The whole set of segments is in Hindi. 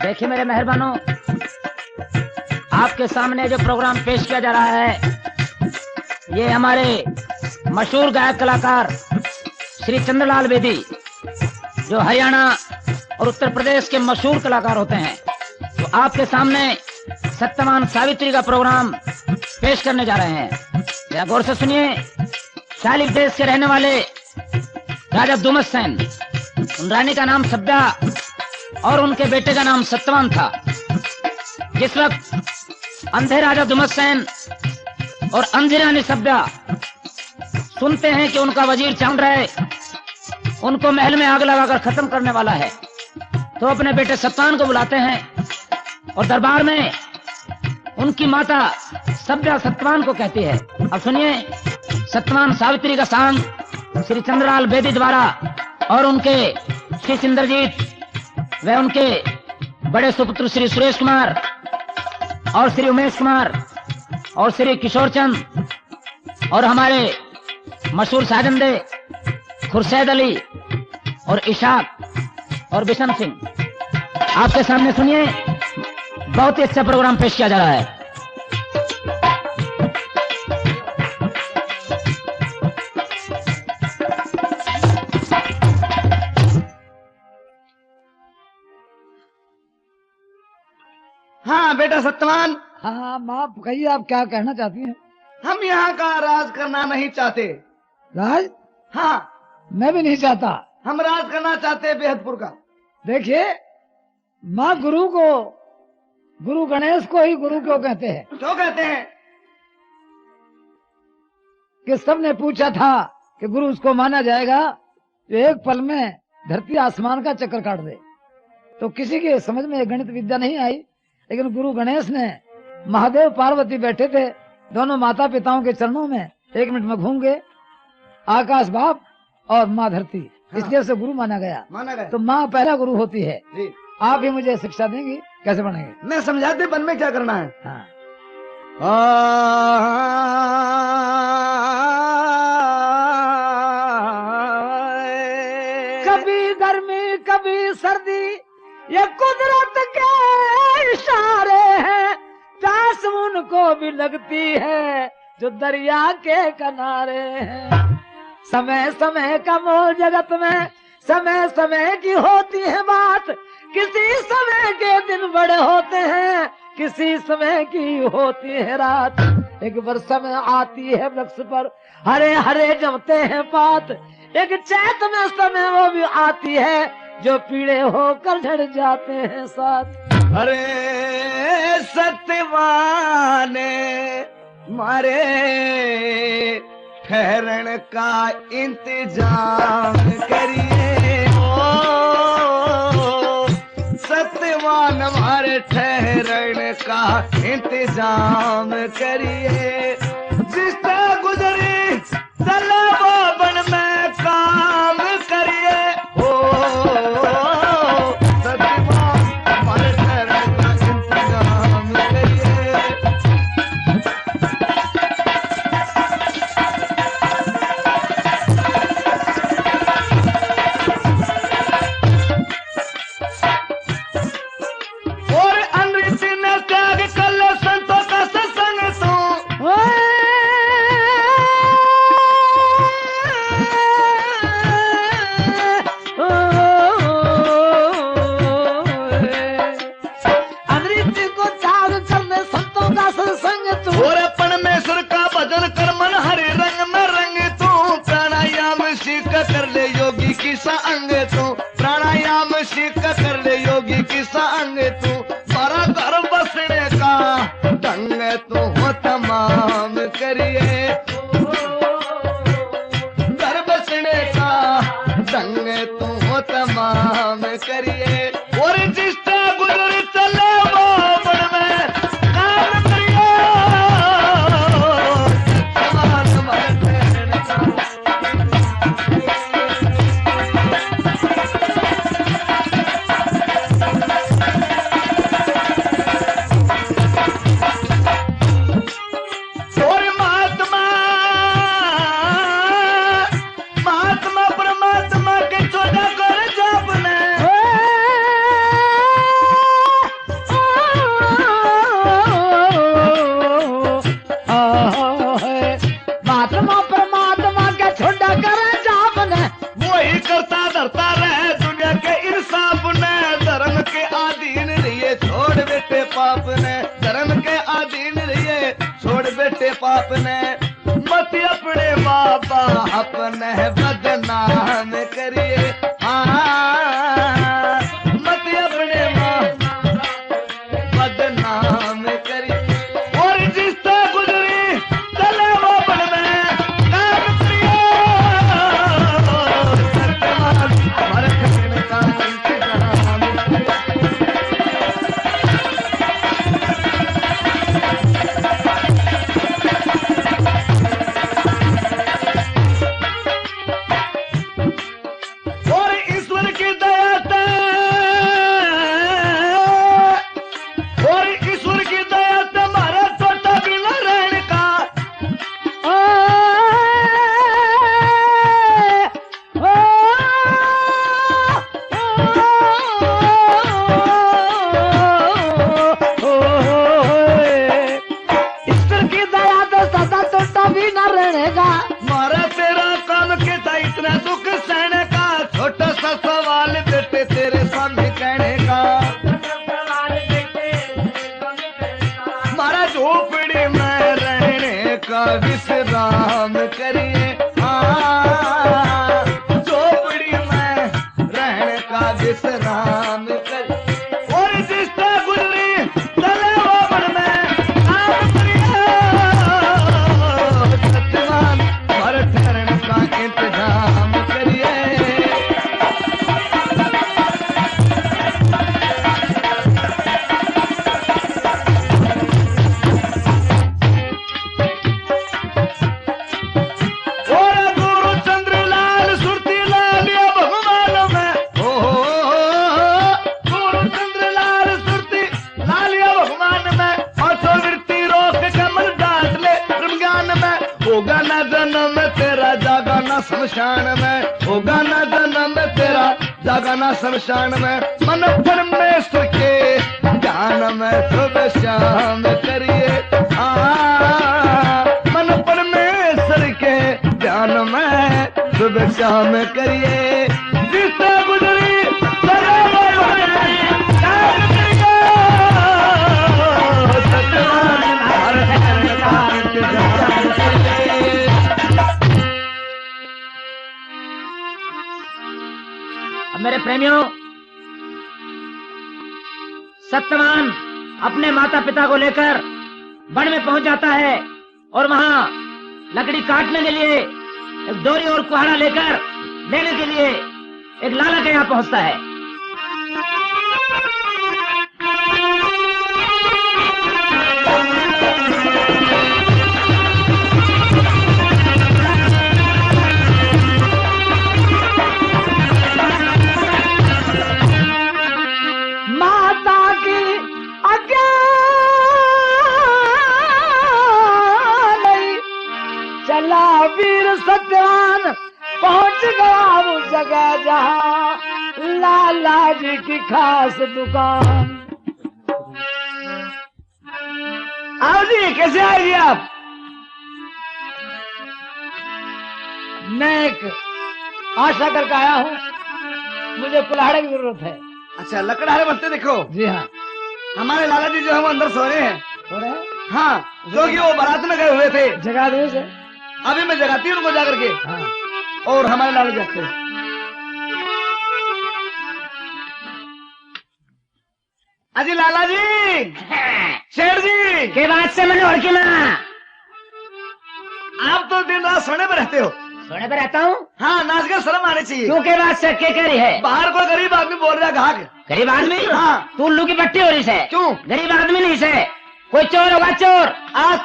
देखिए मेरे मेहरबानों, आपके सामने जो प्रोग्राम पेश किया जा रहा है, ये हमारे मशहूर गायक कलाकार श्री चंद्रलाल बेदी, जो हरियाणा और उत्तर प्रदेश के मशहूर कलाकार होते हैं, तो आपके सामने सत्यवान सावित्री का प्रोग्राम पेश करने जा रहे हैं। जरा गौर से सुनिए। शालिक देश के रहने वाले राजा दुमतसेन, उन रानी का नाम सब्या और उनके बेटे का नाम सत्यवान था। जिस वक्त अंधे राजा दुमतसेन और अंधी रानी सब्या सुनते हैं कि उनका वजीर चांद्राय उनको महल में आग लगाकर खत्म करने वाला है, तो अपने बेटे सत्यवान को बुलाते हैं और दरबार में उनकी माता सब्या सत्यवान को कहती है। अब सुनिए सत्यवान सावित्री का सांग श्री चंद्रलाल बेदी द्वारा और उनके श्री इंद्रजीत व उनके बड़े सुपुत्र श्री सुरेश कुमार और श्री उमेश कुमार और श्री किशोर चंद और हमारे मशहूर साजंदे खुर्शैद अली और इशाक और बिशन सिंह आपके सामने सुनिए। बहुत ही अच्छा प्रोग्राम पेश किया जा रहा है। हाँ बेटा सत्यवान। हाँ माँ कहिए, आप क्या कहना चाहती हैं? हम यहाँ का राज करना नहीं चाहते। राज? हाँ मैं भी नहीं चाहता। हम राज करना चाहते बेहदपुर का। देखिए माँ, गुरु गणेश को ही गुरु क्यों कहते हैं? क्यों कहते हैं? कि सबने पूछा था कि गुरु उसको माना जाएगा जो एक पल में धरती आसमान का चक्कर काट दे। तो किसी के समझ में गणित विद्या नहीं आई, लेकिन गुरु गणेश ने, महादेव पार्वती बैठे थे दोनों माता पिताओं के चरणों में, 1 मिनट में घूम गए, आकाश बाप और माँ धरती। हाँ। इसलिए उसे गुरु माना गया। तो माँ पहला गुरु होती है जी। आप ही मुझे शिक्षा देंगी कैसे बनेंगे? मैं समझाते बन में क्या करना है। हाँ। कभी गर्मी कभी सर्दी, ये कुदरत के इशारे हैं। प्यास उनको भी लगती है जो दरिया के किनारे हैं। समय समय का मोह जगत में समय समय की होती है बात। किसी समय के दिन बड़े होते हैं, किसी समय की होती है रात। एक वर्षा में आती है वृक्ष पर हरे हरे जमते हैं पात। एक चैत में समय वो भी आती है जो पीड़े होकर झड़ जाते हैं साथ। अरे सत्यवान मारे ठहरण का इंतजाम करिए। ओ सत्यवान हमारे ठहरण का इंतजाम करिए। जिससे गुजरी चले वो बन में काम करिए। ओ सत्यवान हमारे ठहरण का इंतजाम करिए। और अनृत ने त्याग कर ले संतों का सत्संग तू। अनृत को त्याग कर ले संतों का सत्संग तू। और परमेश्वर का भजन कर मन हरे रंग में रंग तू। प्राणायाम सीख कर ले योगी की संग तू। प्राणायाम सीख कर ले योगी की संग तू। सारा घर बसने का ढंग तू हो तमाम करिए। घर बसने का ढंग तू हो तमाम करिए। और जिससे गुजर चले वो बन में काम करिए। और पाप ने मत अपने बाबा अपने बदनाम करिए मत अपने माँ बदनाम करिए और जिस तरह गुजरी चले वो बन में काम करिए सत्यवान हमारे कहने का इंतजाम और ईश्वर की दया से और ईश्वर की दया से हमारा छोटा भी न रहने का ईश्वर की दया तो सदा छोटा भी न रहेगा। मारा तेरा काम के था इतना दुख सहने का छोटा सा सवाल बेटे तेरे सामने कहने का मारा झोपड़ी में रहने का विश्राम करिए झोपड़ी में रहने का विश्राम करिए और जिस तरह गुजरी चले वो मन में काम करिए सत्यवान हर ठहरने का इंतजाम करिए और गुरु चंद्रलाल सुरती लाल या भगवान में गुरु चंद्रलाल सुरती लाल या भगवान में असो वृत्ति रोक कमल डांट ले ब्रह्मज्ञान में होगा न जन्म तेरा जागा न शमशान में होगा न जन्म तेरा जागा न शमशान में मन परमेश्वर के ध्यान में सुबह शाम करिए मन परमेश्वर के ध्यान में सुबह शाम करिए जिससे गुजरी चले वो बने, काम करिए। सत्यवान हर ठहरने का इंतजाम करिए। अब मेरे प्रेमियों, सत्यवान अपने माता पिता को लेकर वन में पहुंच जाता है और वहां लकड़ी काटने के लिए एक डोरी और कुहाड़ा लेकर लेने के लिए एक लाला के यहाँ पहुंचता है। माता की आज्ञा नहीं चला वीर सत्यवान पहुंच गया उस जगह जहां लाला जी की खास दुकान। आओ जी, कैसे आए जी आप? मैं एक आशा करके आया हूँ, मुझे कुल्हाड़े की जरूरत है। अच्छा, लकड़हारे बनते देखो। जी हाँ। हमारे लाला जी जो है वो अंदर सो रहे हैं। हो रहे हैं? हाँ, क्योंकि वो बारात में गए हुए थे। जगा दो से। अभी मैं जगाती हूँ उनको जाकर के। हाँ। और हमारे लाला जी आते हैं। अजी लाला जी, शेर जी, के बात से मैंने और की ना आप तो दिन रात सोने पर रहते हो। सोने पे रहता हूँ। हाँ, नाच कर शर्म आनी चाहिए। क्यों के बात से क्या कह रही है? बाहर कोई गरीब आदमी बोल रहा है घाक। गरीब आदमी? हाँ। तू उल्लू की पट्टी हो रही है। क्यों? गरीब आदमी नहीं से, कोई चोर होगा चोर। आज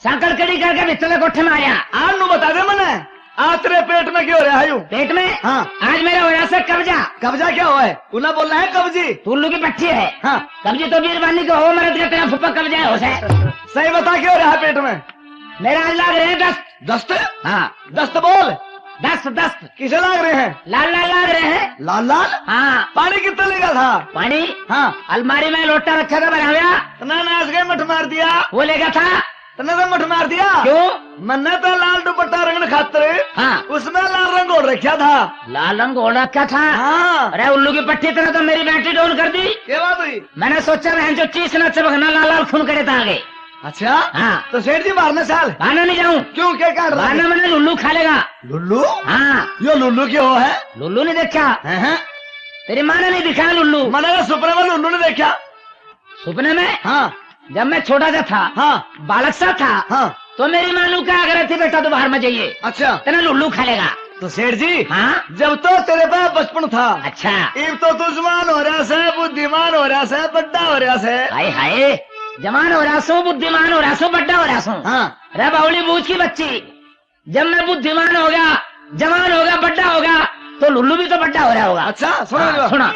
सांकल कड़ी करके भितले कोठे में आया। आज नु बता दे मैंने, आज तेरे पेट में क्यों हो रहा है? पेट में? हाँ। आज मेरा हो रहा से कब्जा। कब्जा क्या हुआ है? उन्हें बोलना है कब्जी। तू उल्लू की पट्टी है। हाँ। कब्जी तो बीरबानी को हो, मरद का तेरा फुप्पा कब्जा है। हो से सही बता क्यों हो रहा है पेट में? मेरा आज लाग रहे हैं दस्त। दस्त? हाँ, दस्त बोल। दस्त दस्त। किसे लाग रहे हैं? लाल लाल लाग रहे हैं। लाल लाल? हाँ। पानी कितना लेगा था? पानी? हाँ। अलमारी में लोटा रखा था बना हुआ। तना नाच गए मठ मार दिया। वो लेगा था। तने तो मठ मार दिया। क्यों? मैंने तो लाल दुपट्टा रंगने खातिर हाँ। उसमें लाल रंग ओढ़ रखा था। लाल रंग ओढ़ रखा था? हाँ। अरे उल्लू की पट्टी तरह तो मेरी बैटरी डाउन कर दी। क्या बात हुई? मैंने सोचा बहन जो चीज न चबकना लाल लाल खून करे था आगे। अच्छा हाँ। तो सेठ जी मारने साल भाना नहीं जाऊँ, क्यों, क्या काट रहा भाना है? मैंने लुल्लू खा लेगा। लुल्लू? हाँ, यो लुल्लू क्यों है? लुल्लू ने देखा, हैं? तेरी माँ ने नहीं दिखाया लुल्लू। मैंने कहा सपने में लुल्लू ने देखा। सपने में? हाँ जब मैं छोटा सा था, हाँ बालक सा था, हाँ। तो मेरी माँ ने कहा अगर थी बेटा तो बाहर में जाइए, अच्छा तेरा लुल्लू खा लेगा। तो सेठ जी हाँ, जब तो तेरे पास बचपन था, अच्छा। अब तो तू जवान हो रहा से, बुद्धिमान हो रहा से, बड्डा हो रहा से। हाय हाय, जवान हो रहा सो, बुद्धिमान हो रहा सो, बड्डा हो रहा सो। हाँ रे बावली बूझ की बच्ची, जब मैं बुद्धिमान होगा, जवान होगा, बड्डा होगा, तो लुल्लू भी तो बड्डा हो रहा होगा। अच्छा सुनो हाँ, सुना।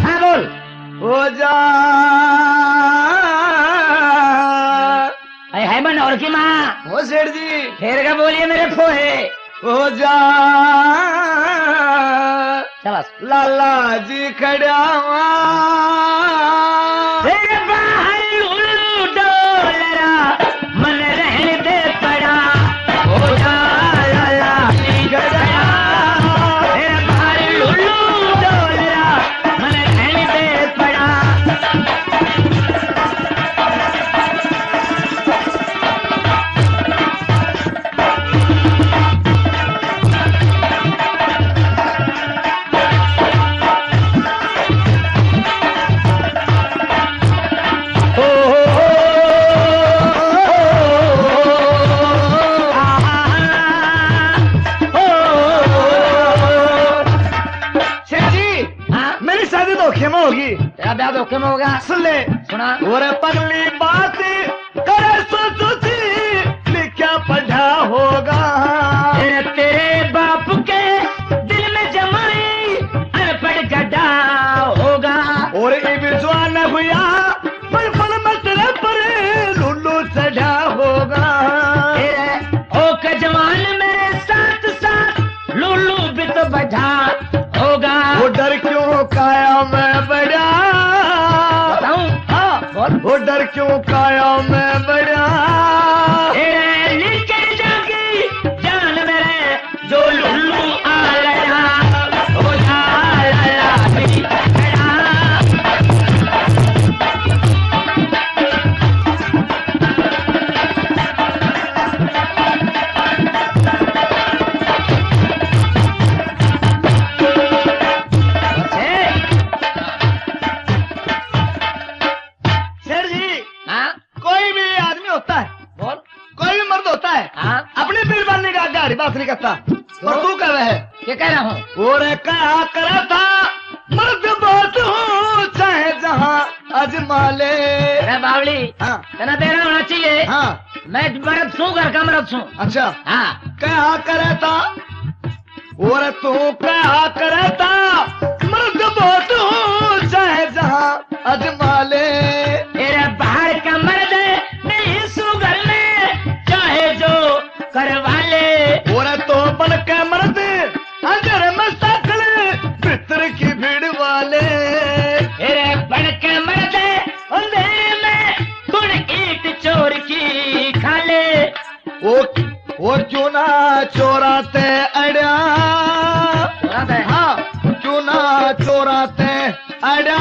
हाँ बोल। हो जा हाय हाय मन और की माँ, हो सेठ जी फेर का बोलिए मेरे फोहे। हो जा शाबाश। लाला जी खड़ा तेरे बाहर लुल्लू डोलरा, मन रहने दे पड़ा, हो जा लाला जी खड़ा। तेरे बाहर लुल्लू डोलरा, मन रहने दे पड़ा। सेठ जी हाँ, मेरी शादी धोखे में होगी। तेरा ब्याह धोखे में होगा। सुन ले सुना। और पगली बात करे सोचती लिखा पढ़ा होगा। तेरे बाप के दिल में जमाई अनपढ़ गड्ढा होगा। और इब जवान हुआ पल में तेरे पर लुल्लू चढ़ा होगा। तेरे ओक जवान मेरे साथ साथ लुल्लू भी तो बढ़ा होगा। वो डर क्यों काया मैं बड़ा, बताऊं? हाँ बोल। वो डर क्यों काया मैं बड़ा। तेरे निकल जागी जान मेरे जो लुल्लू आ गया, हो जा लाला भी खड़ा। सेठ जी हाँ कोई भी आदमी होता है, बोल। कोई भी मर्द होता है, हाँ, अपनी पीर बांधने का गाड़ी बात नहीं करता। और तू कर रहा है क्या कह रहा हूँ? और कहा करा था मर्द बात हो चाहे जहाँ अजमा ले। अरे बावली, हाँ तेना देना होना चाहिए। हाँ मैं मर्द छू, घर का मर्द छू। अच्छा हाँ, कहा करा था और तू कहा करा था मर्द बात हो चाहे जहाँ अजमा ले। तेरे बाहर का मर्द नहीं सुगर में चाहे जो करवा ले। और तो बन के मर्द अंदर में सकल पितर की भीड़ वाले। तेरे बड़ के मर्द अंधेरे में सुन ईट चोर की खा ले। वो क्यों ना चोराते अड़ा, हाँ क्यों ना चोराते अड़ा।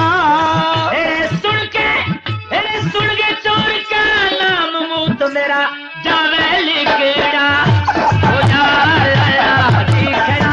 सुन के चोर का नाम मुंह तो मेरा जावे लिखेड़ा, हो जा लाला जी खड़ा।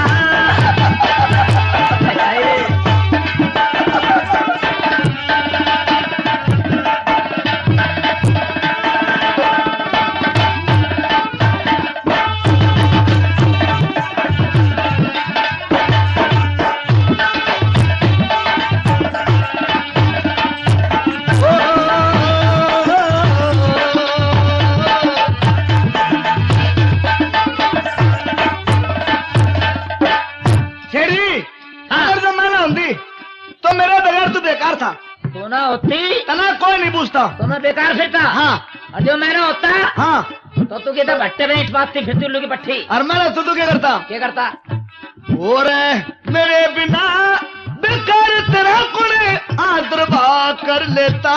तो मेरा बगैर तो बेकार था। तू ना होती तना कोई नहीं पूछता। तो मैं बेकार फिरता। हाँ और जो मैं ना होता हाँ तो तू कहता भट्टे में ईंट बांधती फिरती उल्लू की पट्टी। और मैं तू क्या करता? क्या करता? और मेरे बिना बेकार तेरा कुड़े आदर बात कर लेता।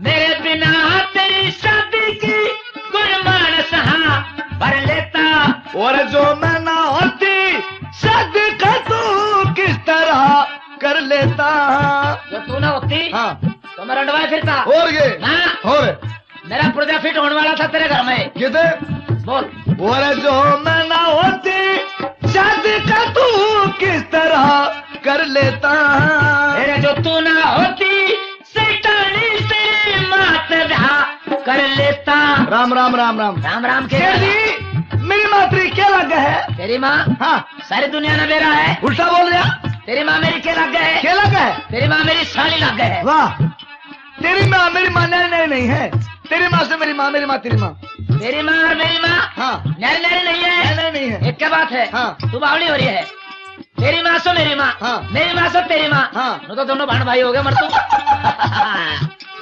मेरे बिना तेरी शादी की गुरमान सहा भर लेता। और जो मैं ना होती शादी का तू किस तरह कर लेता। जो तू ना होती हाँ तो मैं रंडवाए फिरता। और ये हाँ और मेरा पुर्जा फिट होने वाला था तेरे घर में। ये थे बोल। और जो मैं ना होती शादी का तू किस तरह कर लेता। मेरे जो तू ना होती सैतानी तेरी मात धा कर लेता। राम राम राम राम राम राम के शेर जी मेरी मातरी क्या लगा है। तेरी माँ हाँ सारी दुनिया ने मेरा है। उल्टा बोल रहा। तेरी माँ मेरी क्या लग गए? क्या लगा है। तेरी माँ मेरी साली लग गए। वाह तेरी माँ मेरी माँ नहीं है। तेरी माँ से मेरी माँ तेरी माँ। तेरी माँ और मेरी माँ हाँ नैरी नहीं है। नहीं है। एक क्या बात है। हाँ। तू बावली हो रही है। तेरी माँ सो मेरी माँ। हाँ। मेरी माँ सो तेरी माँ। हाँ। तो दोनों भाण भाई हो गए मर तू।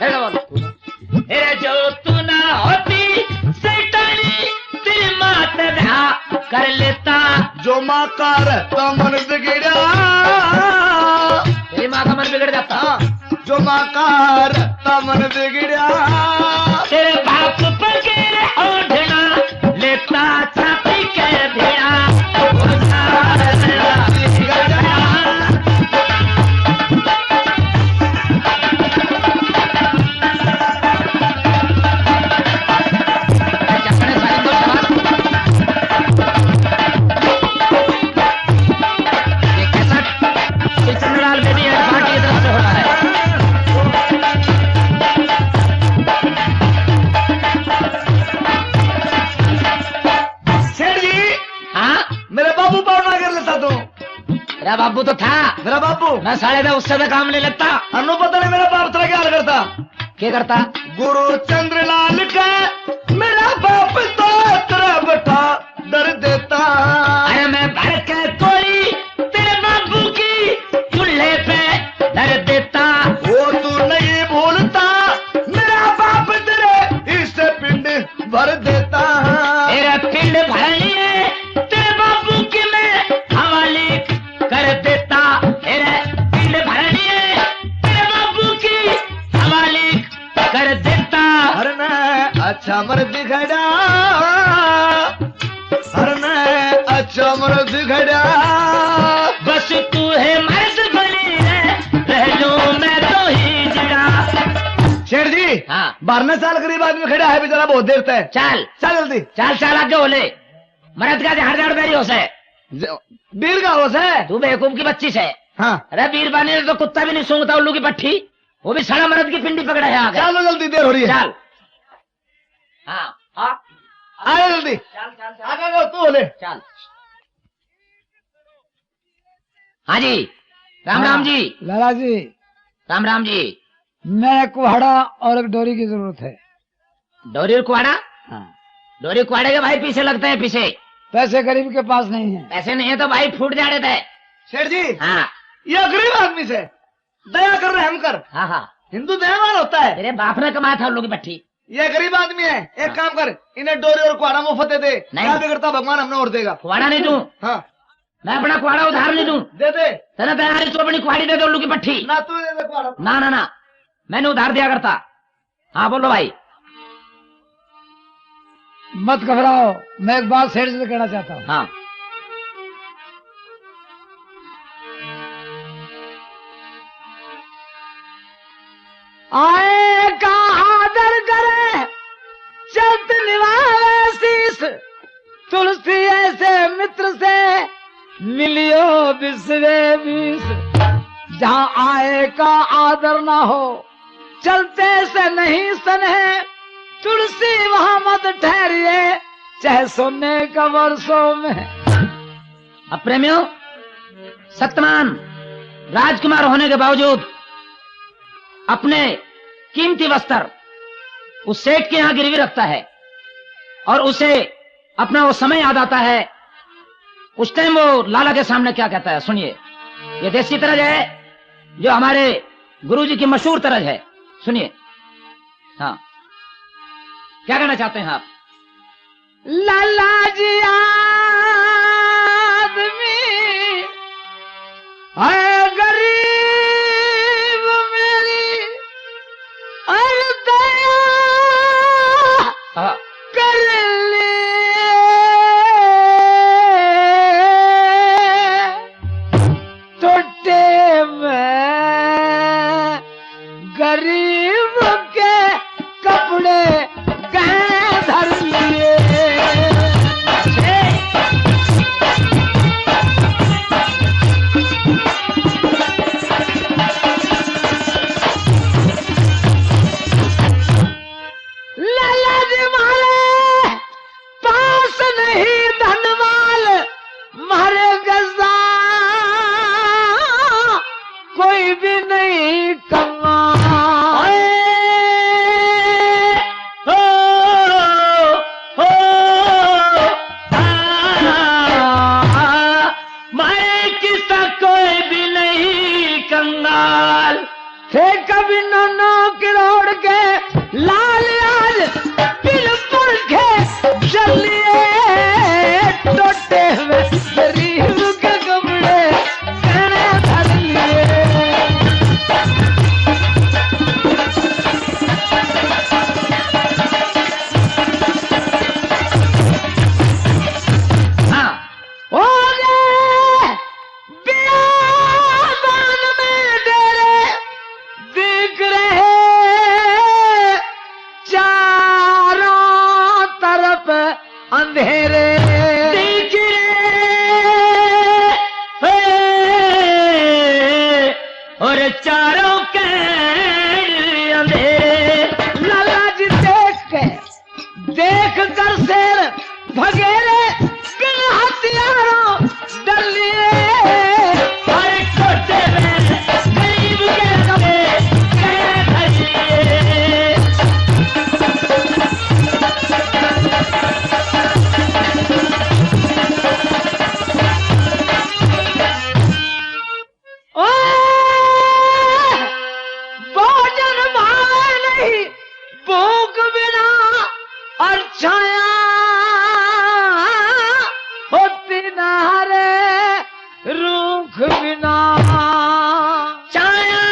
अरे जो तू ना होती सैतानी तेरी माँ तधा कर लेता। जो माँ का रहता मन बिगड़ा। तेरी माँ का मन बिगड़ जाता। हाँ जो माँ का रहता मन बिगड़ा। तेरे बाप पर के ओढ़ना लेता छाती के भेड़ा। चंद्रलाल बेदी पार्टी की तरफ से हो रहा है। सेठ जी हाँ मेरे बाबू पावना कर लेता तू। मेरा बाबू तो था। मेरा बाबू मैं साढ़े दस उससे तो काम ले लेता। अनु पता नहीं मेरा बाप तेरा क्या हाल करता। क्या करता। गुरु चंद्रलाल का मेरा बाप तो तेरा बेटा डर देता। अरे मैं भर के कोई तेरे बाबू की चूल्हे पे धर देता। वो तू नहीं भूलता मेरा बाप तेरे इससे पिंड भर देता। तेरा पिंड भरनी है तेरे बाबू की मैं हवाले कर देता। तेरे पिंड भरनी है तेरे बाबू की हवाले कर देता। हर न अच्छा मर्द खड़ा। हर न अच्छा मर्द खड़ा। बस तू है मर्द बनी रह लूं मैं तो ही जड़ा। शेर जी हाँ 12 साल करीब आदमी खड़ा है बेचारा बहुत देर तक। चल चल जल्दी चल आगे बोले। मर्द का झाड़ झाड़ बेरी हो से। बीर का होश है। तू बेवकूफ की बच्ची से। हाँ अरे बीरबानी ने तो कुत्ता भी नहीं सूंघता उल्लू की पट्टी। वो भी सड़ा मर्द की पिंडी पकड़ा है आगे। चलो जल्दी देर हो रही है। चल हाँ हाँ आए जल्दी चल आगे जाओ तू बोले। चल। हाँ जी राम राम जी। लाला जी राम राम जी। मैं कुहाड़ा और एक डोरी की जरूरत है। डोरी और कुआड़ा। हाँ। डोरी कुआड़े के भाई पीछे लगते हैं पीछे। पैसे गरीब के पास नहीं है। पैसे नहीं है तो भाई फूट जा रहे थे। शेर जी हाँ ये गरीब आदमी से दया कर रहम कर। हाँ हाँ हिंदू दयावान होता है। तेरे बाप ने कमाया था उल्लू की पट्टी। ये गरीब आदमी है। एक काम कर इन्हें डोरी और कुआड़ा मुफ्त दे दे। नहीं। क्या बिगड़ता भगवान हमने और देगा। कुआड़ा नहीं दूं। हाँ मैं अपना कुआड़ा उधार नहीं दूं। दे दे तेरा तैयारी तो अपनी कुआड़ी दे दो उल्लू की पट्टी। ना तू दे दे कुआड़ा। ना मैंने उधार दिया करता। हाँ बोलो भाई। मत घबराओ, मैं एक बात सेठ से कहना चाहता हूँ। हाँ आए का आदर करे चलत निभावे शीस। तुलसी ऐसे मित्र से मिलियो बिसवे बीस। जहाँ आए का आदर ना हो चलते से नहीं सने। तुलसी वहाँ मत ठहरिए चाहे सोने का वर्षों में। अब प्रेमियों सत्यमान राजकुमार होने के बावजूद अपने कीमती वस्त्र उस सेठ के यहाँ गिरवी रखता है और उसे अपना वो समय याद आता है। उस टाइम वो लाला के सामने क्या कहता है सुनिए। ये देसी तरज है जो हमारे गुरुजी की मशहूर तरज है। सुनिए। हाँ क्या कहना चाहते हैं आप। लाला जी आदमी है गरीब मेरी अरे अंधेरे दिख रे और चारों के अंधेरे। लाला जी देख कर शेर भगेरे बिन हथियारों डर लिए। हर छोटे में गरीब के कपड़े गए भर लिए। ओ भोजन भावे नहीं भूख बिना और छाया होती नारे रूख बिना। छाया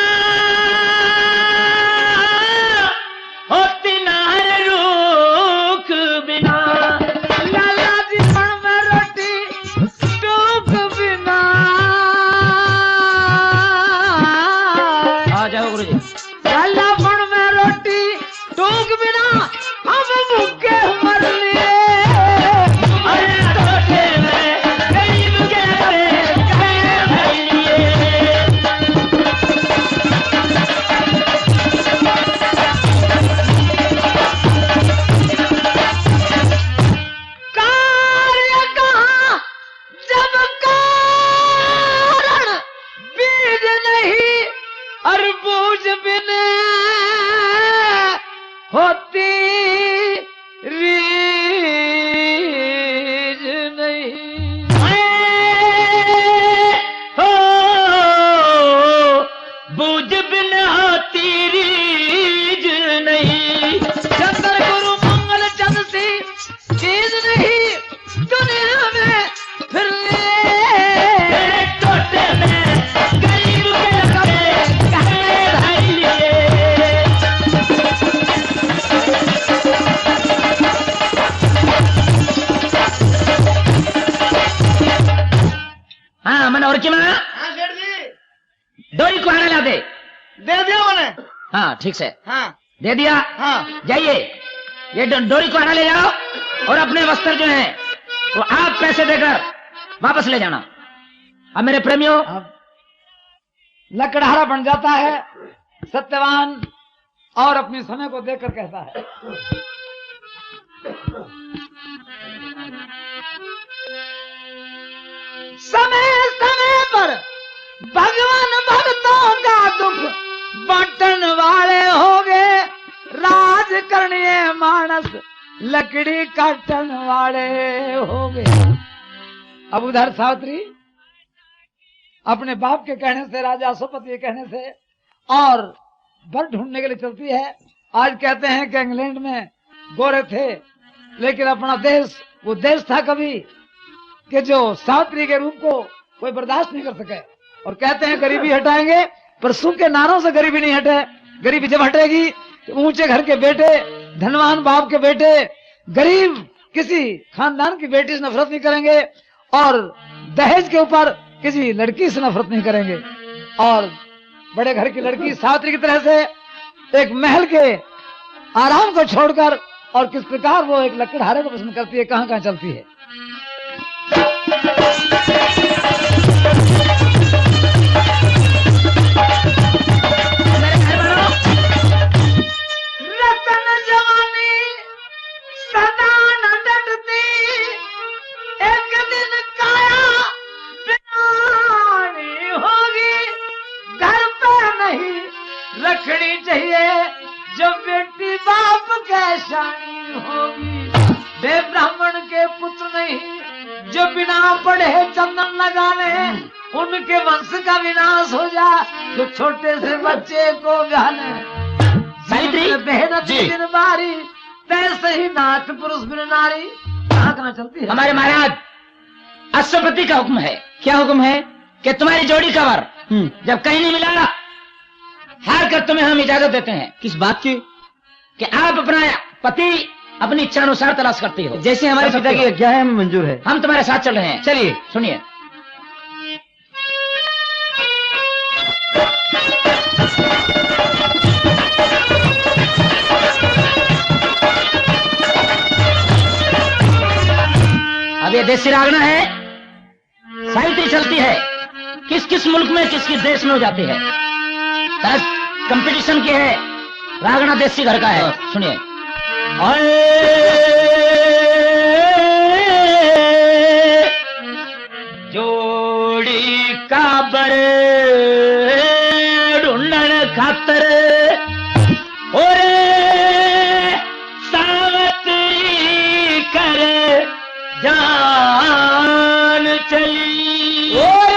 होती ना रूख बिना। लाला जी पण में रोटी टूक बिना। आ जाओ गुरुजी। लाला पण में रोटी टूक बिना हम भूखे मर लिए। अरे छोटे में गरीब के कपड़े गए भर लिए। कार्य कहाँ जब कारण बीज नहीं और बूझ बिन होती रीज नहीं। हो बूझ बिन होती रीज नहीं। चंद्र गुरु मंगल चंद सी चीज नहीं दुनिया में फिर ले। तेरे टोटे में गरीब के कपड़े गए भर लिए। हाँ मन और क्या हाँ सेठ जी डोरी को आने ला दे। दे दिया मैंने। हाँ ठीक से हाँ दे दिया। हाँ जाइए ये डोरी को आना ले जाओ और अपने वस्त्र जो हैं वो आप पैसे देकर वापस ले जाना। अब मेरे प्रेमियों अब लकड़हारा बन जाता है सत्यवान और अपने समय को देखकर कहता है समय समय पर भगवान भक्तों का दुख बांटन वाले होंगे। राज करने मानस लकड़ी काटन वाले होंगे। अब उधर सावित्री अपने बाप के कहने से राजा अशोकपति के कहने से और वर ढूंढने के लिए चलती है। आज कहते हैं कि इंग्लैंड में गोरे थे लेकिन अपना देश वो देश था कभी कि जो सावित्री के रूप को कोई बर्दाश्त नहीं कर सके। और कहते हैं गरीबी हटाएंगे पर सुख के नारों से गरीबी नहीं हटे। गरीबी जब हटेगी तो ऊंचे घर के बेटे धनवान बाप के बेटे गरीब किसी खानदान की बेटी से नफरत नहीं करेंगे और दहेज के ऊपर किसी लड़की से नफरत नहीं करेंगे। और बड़े घर की लड़की सावित्री की तरह से एक महल के आराम को छोड़कर और किस प्रकार वो एक लकड़हारे को पसंद करती है, कहां कहां चलती है। रतन जवानी सदा न डटती एक दिन काया बिनानी होगी। घर पे नहीं रखनी चाहिए जब बेटी बाप कैसानी होगी। वे ब्राह्मण के पुत्र नहीं जो बिना पढ़े चंदन लगाने उनके वंश का विनाश हो जाए। जो छोटे से बच्चे को ब्याने सावित्री मेहनत जी। दिन बारी तैसे ही नाथ पुरुष बिन नारी। कहाँ कहाँ चलती है हमारे महाराज अश्वपति का हुक्म है। क्या हुक्म है कि तुम्हारी जोड़ी का वर जब कहीं नहीं मिला हार कर तुम्हें हम इजाजत देते हैं। किस बात की? कि आप अपना पति अपनी इच्छा अनुसार तलाश करते हो। जैसे हमारे पिता की आज्ञा है हमें मंजूर है। हम तुम्हारे साथ चल रहे हैं। चलिए सुनिए। देसी रागना है, साहित्य चलती है, किस किस मुल्क में किस किस देश में हो जाती है, कंपटीशन की है। रागना देसी घर का है, सुनिए। जोड़ी काबर ढूंढन खातर और सावत्री कर जान चली और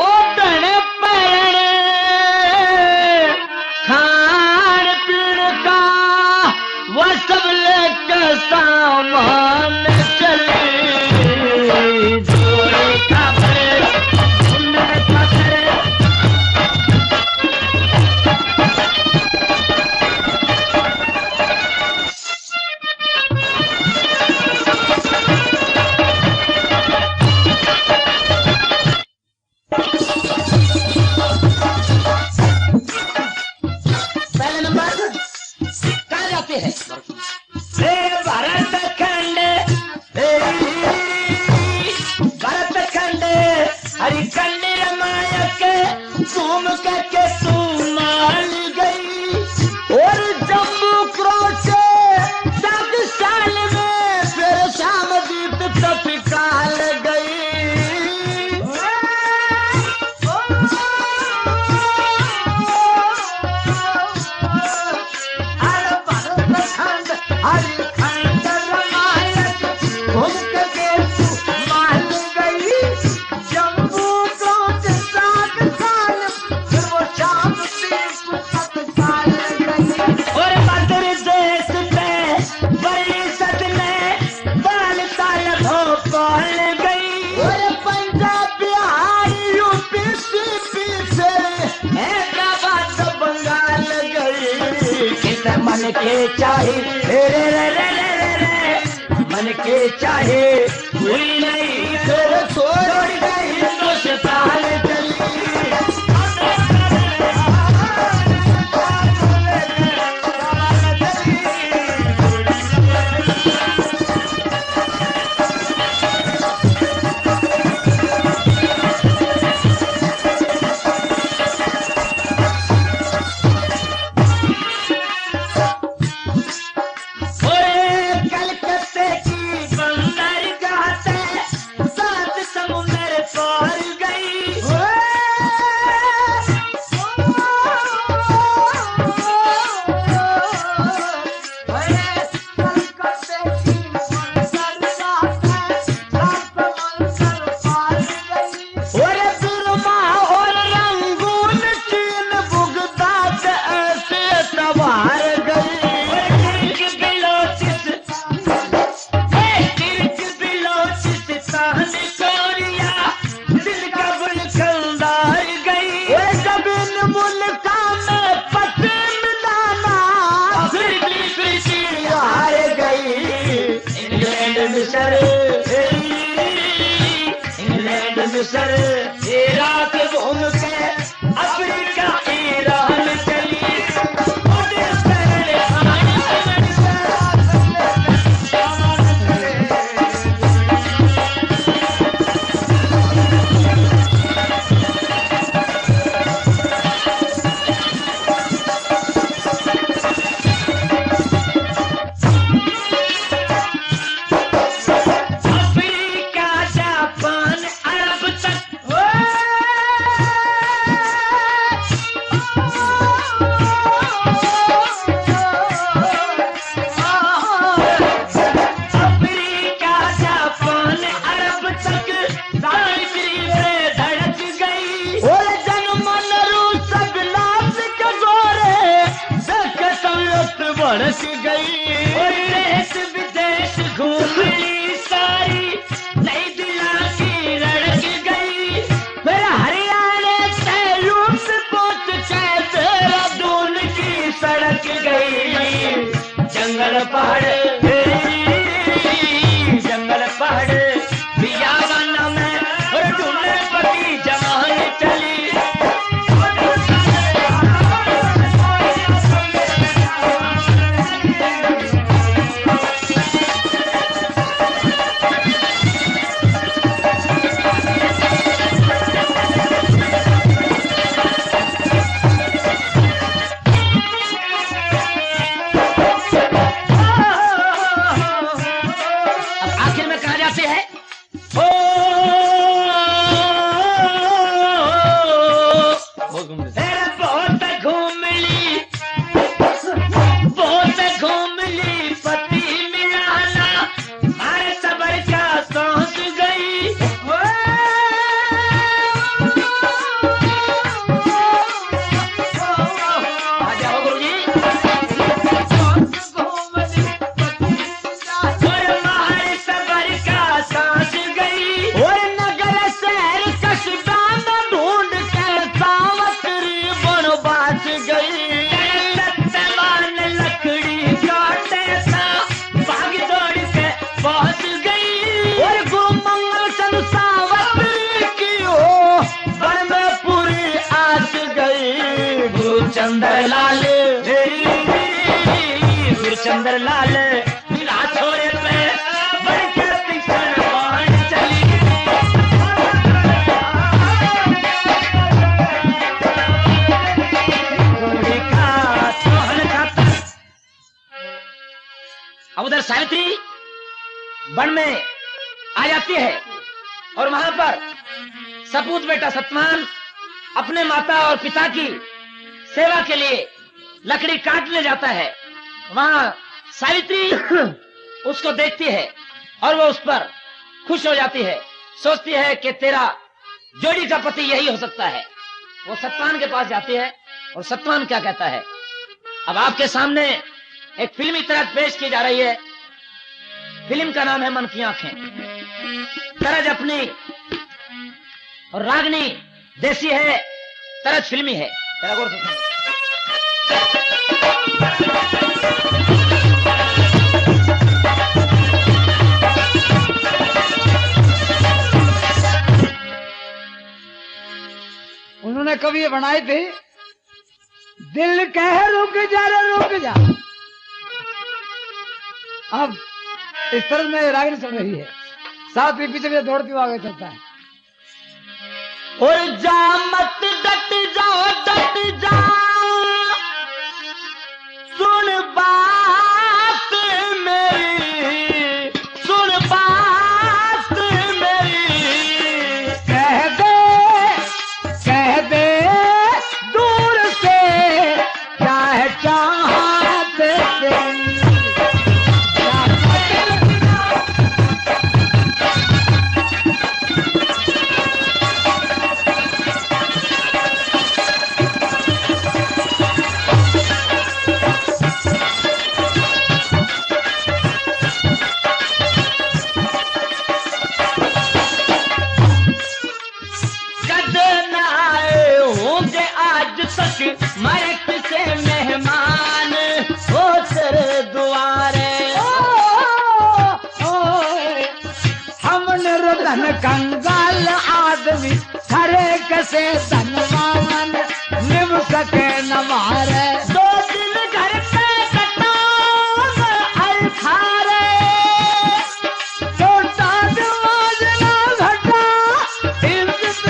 ओटन पैण खान पीण का वह सब लेकर सामान चले। जोड़ी काबर ढूंढन खातर मन के चाहे रे रे रे रे रे मन के चाहे कोई नहीं फिर छोड़ गई हिंदुस्तान चली। इंग्लैंड मिस्र इराक घूम के अफ्रीका ईरान चली। भड़क गई देश विदेश घूम ली सारी नई दिला की लड़क गई। फिर हरियाणा से यूपी पहुंच के देहरादून की सड़क गई। जंगल पहाड़ बियावाना में और ढूंढने पड़ी जवान चली। भूचंद्र लाल भूचंद्र लाल बिना छोड़े पे बढ़कर तीक्ष्ण बाण चली। घोड़ी का सोहन खाता। अब उधर सावित्री वन में आ जाती है और वहां पर सपूत बेटा सतवान अपने माता और पिता की सेवा के लिए लकड़ी काटने जाता है। वहां सावित्री उसको देखती है और वो उस पर खुश हो जाती है, सोचती है कि तेरा जोड़ी का पति यही हो सकता है। वो सतवान के पास जाती है और सतवान क्या कहता है, अब आपके सामने एक फिल्मी तरह पेश की जा रही है। फिल्म का नाम है मन की आंखें। तरज अपनी और रागनी देसी है, तरज फिल्मी है। जरा गौर से सुनो। उन्होंने कभी ये बनाई थी, दिल कह रुक जा रे रुक जा। अब इस तरह में रागनी चल रही है, साथ ही पीछे पीछे दौड़ती हुई आगे चलता है। और जा मत डट जाओ डट जा, सुन बात मेरी, सुन बात मेरी। कह दे दूर से क्या है चाहत तेरी। महक से मेहमान हो तेरे द्वारे। हम निर्धन कंगाल आदमी हरे कसे धनवान निभ सके न मारे। दो दिन घर पे कटाऊंगा अखारे, छोटा नमाज ना घटा इज्जत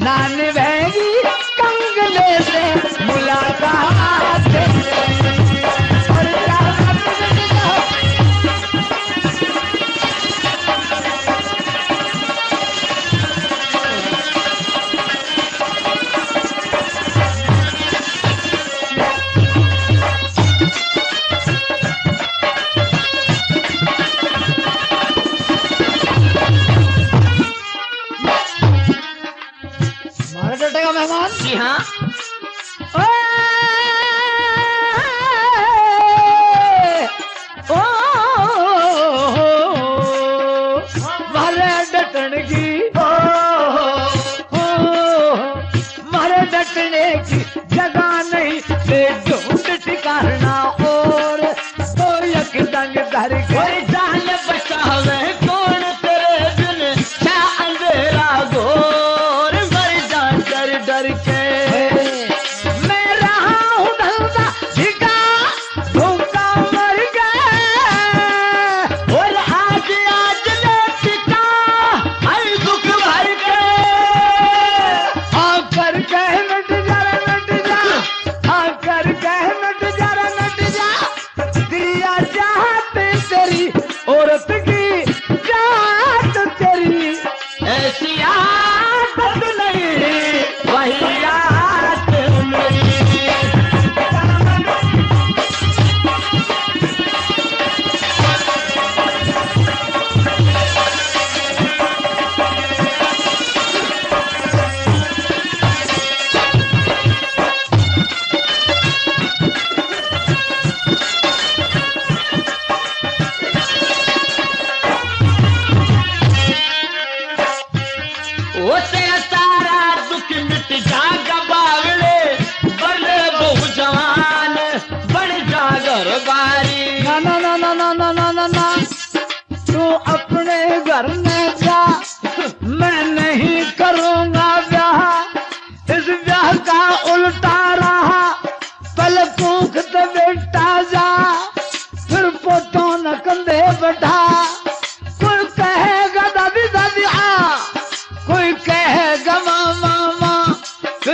नान भैगी कंगले से मुलाकात। डटेगा मेहमान। जी हाँ, मारे डटन की मारे डटने की जगह नहीं, ले ढूंढ ठिकाना और तो यक दंग धर के जान बचावे कौन तेरे बिन क्या अंधेरा घोर, मर जा डर डर के। मैं रहा हूँ ढलता भिगा भूखा मर गया, और आज आज ले टिका हर दुख भर के। आकर कह मिट जरा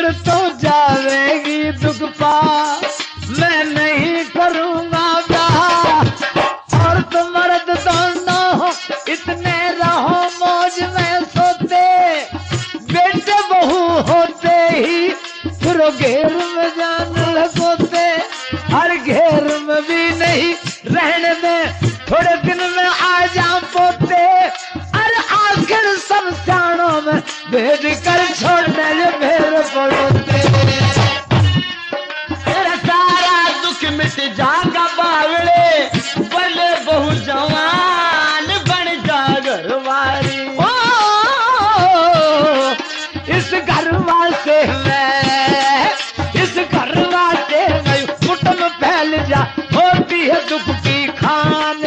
बिगड़ तो जावेगी दुख पा, मैं नहीं करूँगा ब्याह। और तुम मर्द दोनों हो इतने रहो मौज में सोते, बेटे बहू होते ही फिर घेर में जाने लगोते। हर घेर में भी नहीं रहने में, थोड़े दिन में आ जा पोते। अरे आखिर शमशानों में भेज कर छोड़ने जो भेड़ पड़ोते। तेरा सारा दुख मिट जागा बावड़े, बने बहु जवान बन जा घरवारी। ओ इस घरवा से मैं, इस घरवा से मैं कुटुंब फैल जा, होती है दुख की खान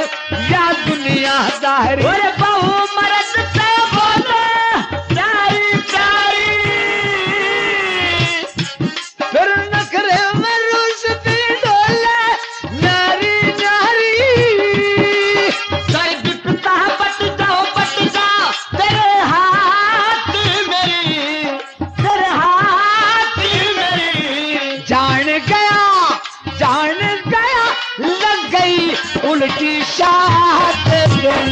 या दुनियादारी। अरे बहू मर्द से बोले प्यारी प्यारी, फिर नखरे में रूसती डोले नारी नारी। सर दुटता बट जाओ तेरे हाथ मेरी, तेरे हाथ मेरी। जान गया लग गई उल्टी शाह दिन।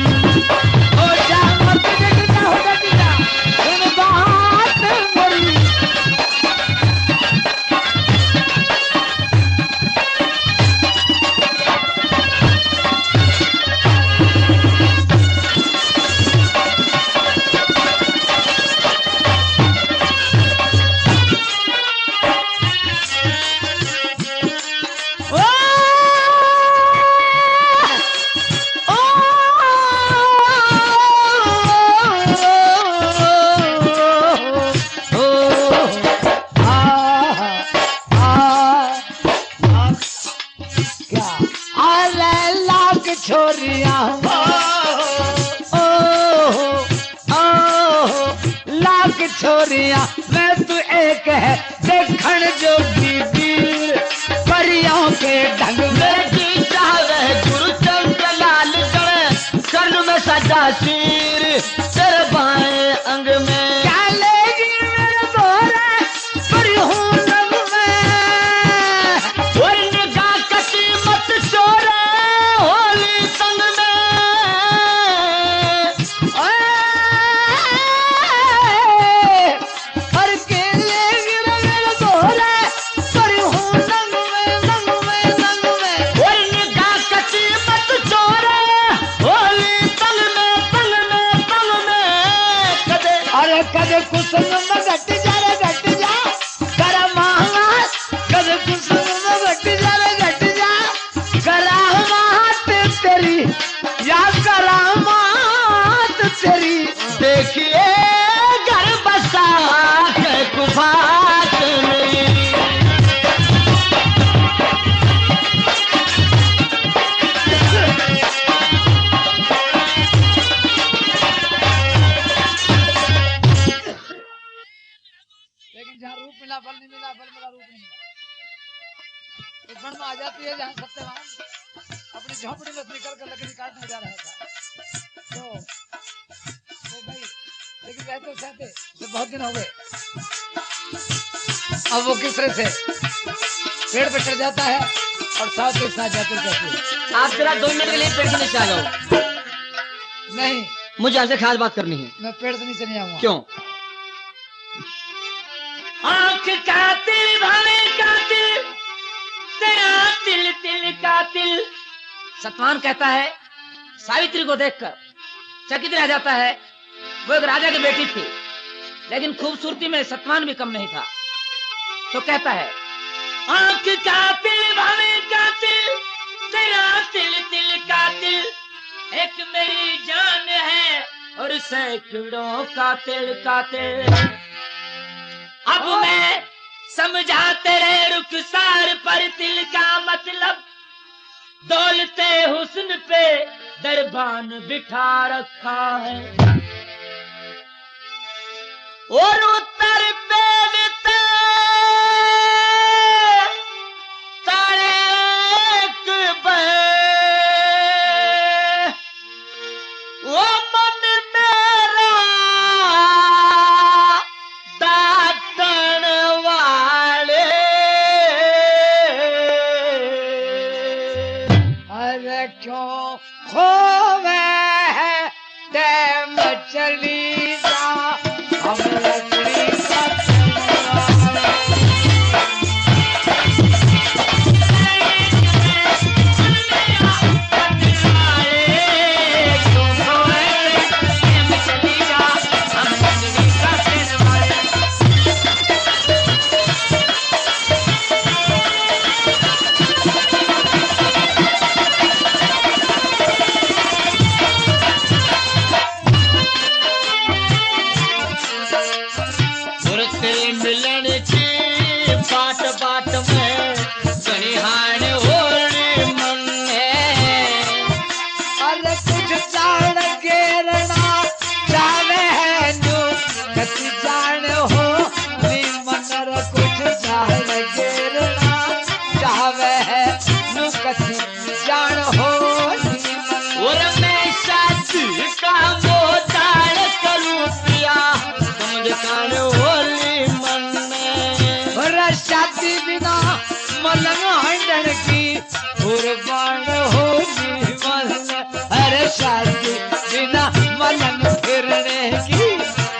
हो जा मत देखना हो जा इन बात मरी। छोरियां लाख छोरियां मैं तू एक है देखण जोगी वीर। परियों के ढंग में जी चाहे गुरु चंद्र लाल गण, कर्ण में सजा सिर, सिर बाएं अंग में। क्या लेगी मेरे दोहरे परी हूँ लग में। वही निगाह कटी मत चोरे होली संग में। और के लेगी मेरे दोहरे परी हूँ लग में लग में लग में। वही निगाह कटी मत चोरे होली संग में संग में संग में। कदे अरे कदे कुसुम में घट जा रे घट जा करा मामा। कदे कुसुम में घट जा रे घट जा करा मात तेरी या करा मात तेरी। देखिए घर बसा के कुफात नहीं। लेकिन जहाँ रूप मिला फल नहीं मिला, फल मिला रूप नहीं मिला। एक क्षण में आ जाती है जहाँ सत्यवान अपनी झोपड़ी में निकल कर लकड़ी काटने जा रहा था। तो भाई लेकिन रहते सहते तो बहुत दिन हो गए। अब वो किस तरह से पेड़ पे चढ़ जाता है और साथ के साथ जाते कहते हैं आप जरा 2 मिनट के लिए पेड़ के नीचे आ जाओ, नहीं मुझे आपसे खास बात करनी है। मैं पेड़ से नीचे नहीं आऊंगा। क्यों? आंख कातिल भावे कातिल, तेरा तिल तिल कातिल। सतवान कहता है सावित्री को देखकर चकित रह जाता है। वो एक राजा की बेटी थी, लेकिन खूबसूरती में सतवान भी कम नहीं था। तो कहता है आंख कातिल भावे कातिल, तेरा तिल तिल कातिल। एक मेरी जान है और सैकड़ों कातिल कातिल। अब मैं समझा तेरे रुखसार पर तिल का मतलब, दौलते हुस्न पे दरबान बिठा रखा है। और उत्तर पे क्यों खोवे है डैम चली जा हम लकड़ी का तलवार। कुर्बान हो जीवन हर शादी बिना मलन फिरने की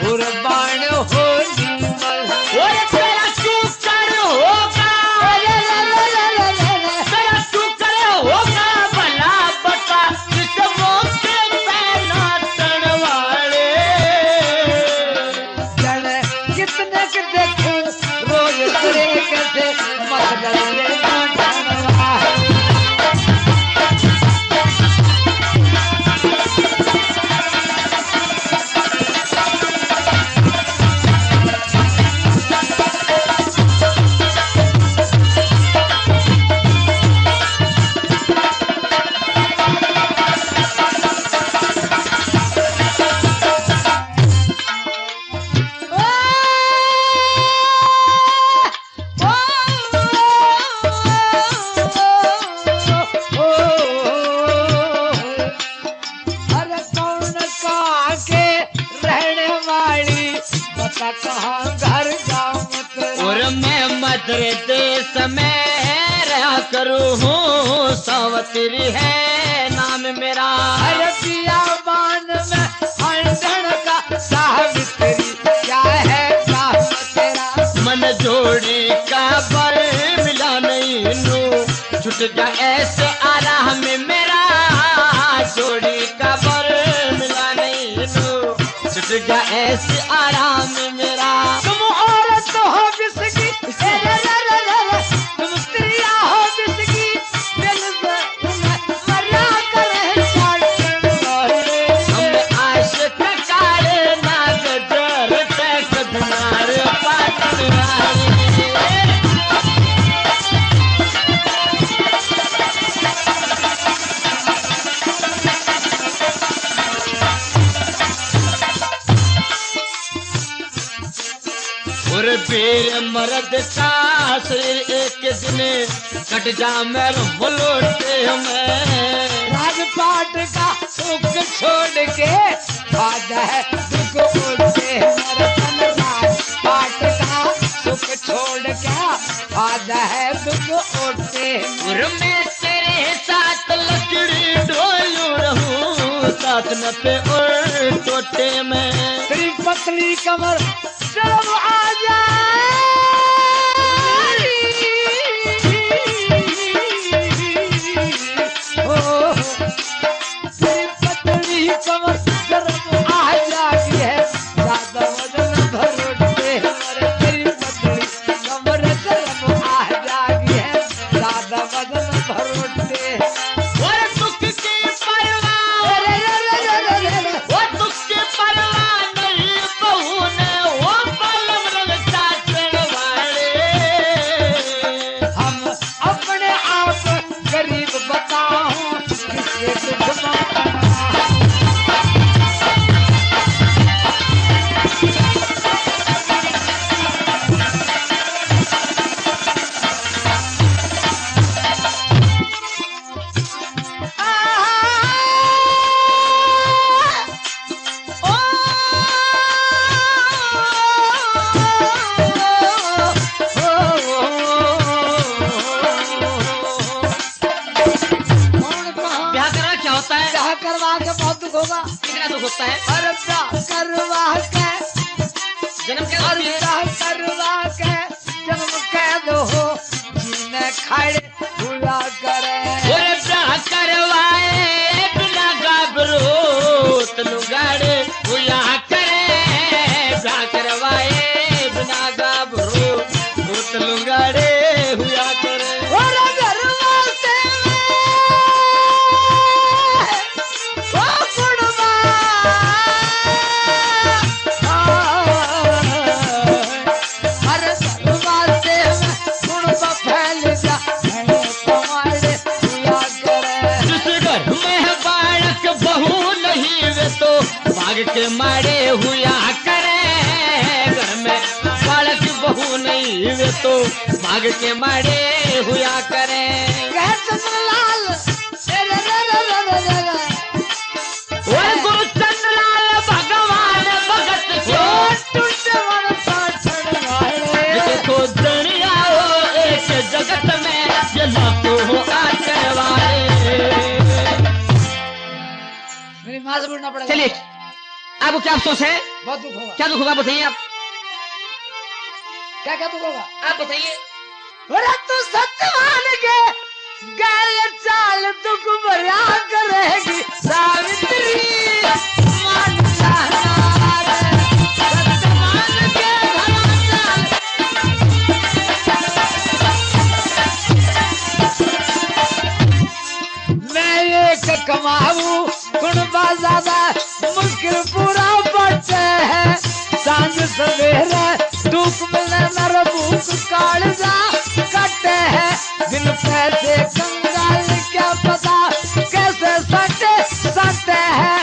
कुर्बान हो जीवन। और तेरा शुक्र होगा तेरा शुक्र होगा भला बता इस मौके पे नाचन वाले जने कितने के देखूं रोज तेरे कैसे मतलब घर जाऊं और मैं मदर देश में रहा करूं हूँ सावत्री है नाम मेरा। अरे बियाबान में अंधन का सावित्री क्या है काम तेरा मन जोड़ी का बर मिला नहीं नू छुट जा ऐसे आराम में मेरा जोड़ी का बर मिला नहीं नू छुट जा ऐसे आराम में मेरा। तुम औरत हो जिसकी तुम स्त्रिया हो जिसकी दिल मरा करे हम आशिक काले नाग जर तक धनार पाटनार। और वीर मर्द का शरीर एक दिन कट जा मेरे बुलोटे में राजपाट का सुख छोड़ के आजा है दुख उठे मेरे तन राजपाट का सुख छोड़ के आजा है दुख उठे। और मैं तेरे साथ लकड़ी ढोलू रहूं साथ न पे और टोटे में तेरी पतली कमर जब आ जाए तेरी पतली कमर जब आ जाती है ज्यादा वजन भर उठते हमारे तेरी पतली कमर जब आ जाती है ज्यादा वजन भर उठते और दुख की परवाह वो दुख की परवाह नहीं बहू ने वो पलम होता है? अरे ब्याह करवा के जन्म के अरे ब्याह करवा के जन्म कैद हो जीने खाड़े हुआ करे। ओरे ब्याह करवाए बिना गाबरू तलुगाड़े हुआ करे। ब्याह करवाए बिना गाबरू तलुगाड़े हुआ करे। और घरवा से ओ कुड़वा अरे घरवा से कुड़वा फैल जा तुम्हारे हुआ करे। जिस घर में बालक बहू नहीं वे तो भाग के मारे हुआ करे। घर में बालक बहू नहीं वे तो भाग के मारे हुआ करे। कह चंद्रलाल ओए गुरु चंद्रलाल भगवान भगत को देखो दुनिया हो एक जगत में ये लाखों हो आकर वाले। मेरी माँ से बोलना पड़ेगा। चलिए आपको क्या अफसोस है? बहुत दुख होगा। क्या दुख होगा बताइए आप? क्या क्या दुख होगा? आप बताइए। अरे तू सत्यवान के गैर चाल दुख भरा करेगी सावित्री मान जाना रे। सत्यवान के भरा चाल मैं एक कमाऊ कुणबा ज्यादा मुश्किल पूरा पड़ते है। सांझ सवेरे दुख मिले नर भूख कालजा कटे है। बिन पैसे कंगाल क्या पता कैसे सटे है।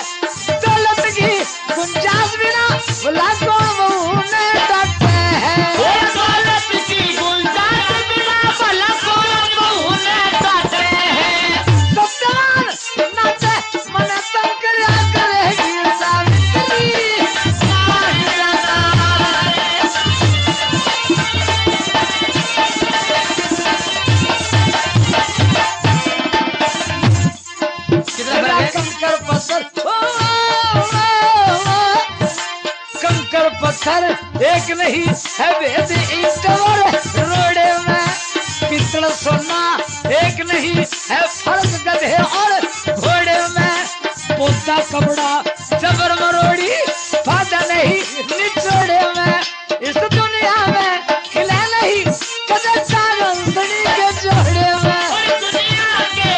दौलत की गुंजाइश बिना भला कौन बहू ने डटे है। दौलत की गुंजाइश बिना भला कौन बहू ने डटे है। सत्यवान नाचे मन तंग करया करेगी सावित्री मान जाना रे। कितना फर्क है? कंकर पत्थर कंकर पत्थर एक नहीं है भेद ईंट और रोड़े में। पितल सोना एक नहीं है फर्क गधे और घोड़े में। पोता कपड़ा जबर मरोड़ी फादा नहीं निचोड़े में। इस दुनिया में खिला नहीं कदर चांदनी के जोड़े में। दुनिया के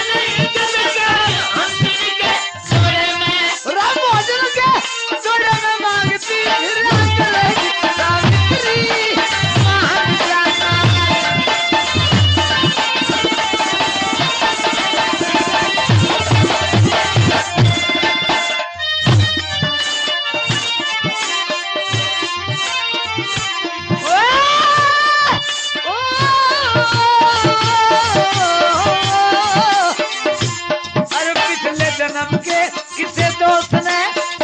नहीं हंसनी के जोड़े में। राम भोजन के जोड़े में मांगती फिरा करेगी सावित्री मान जाना रे। अरे पिछले जन्म के किसे दोस्त ने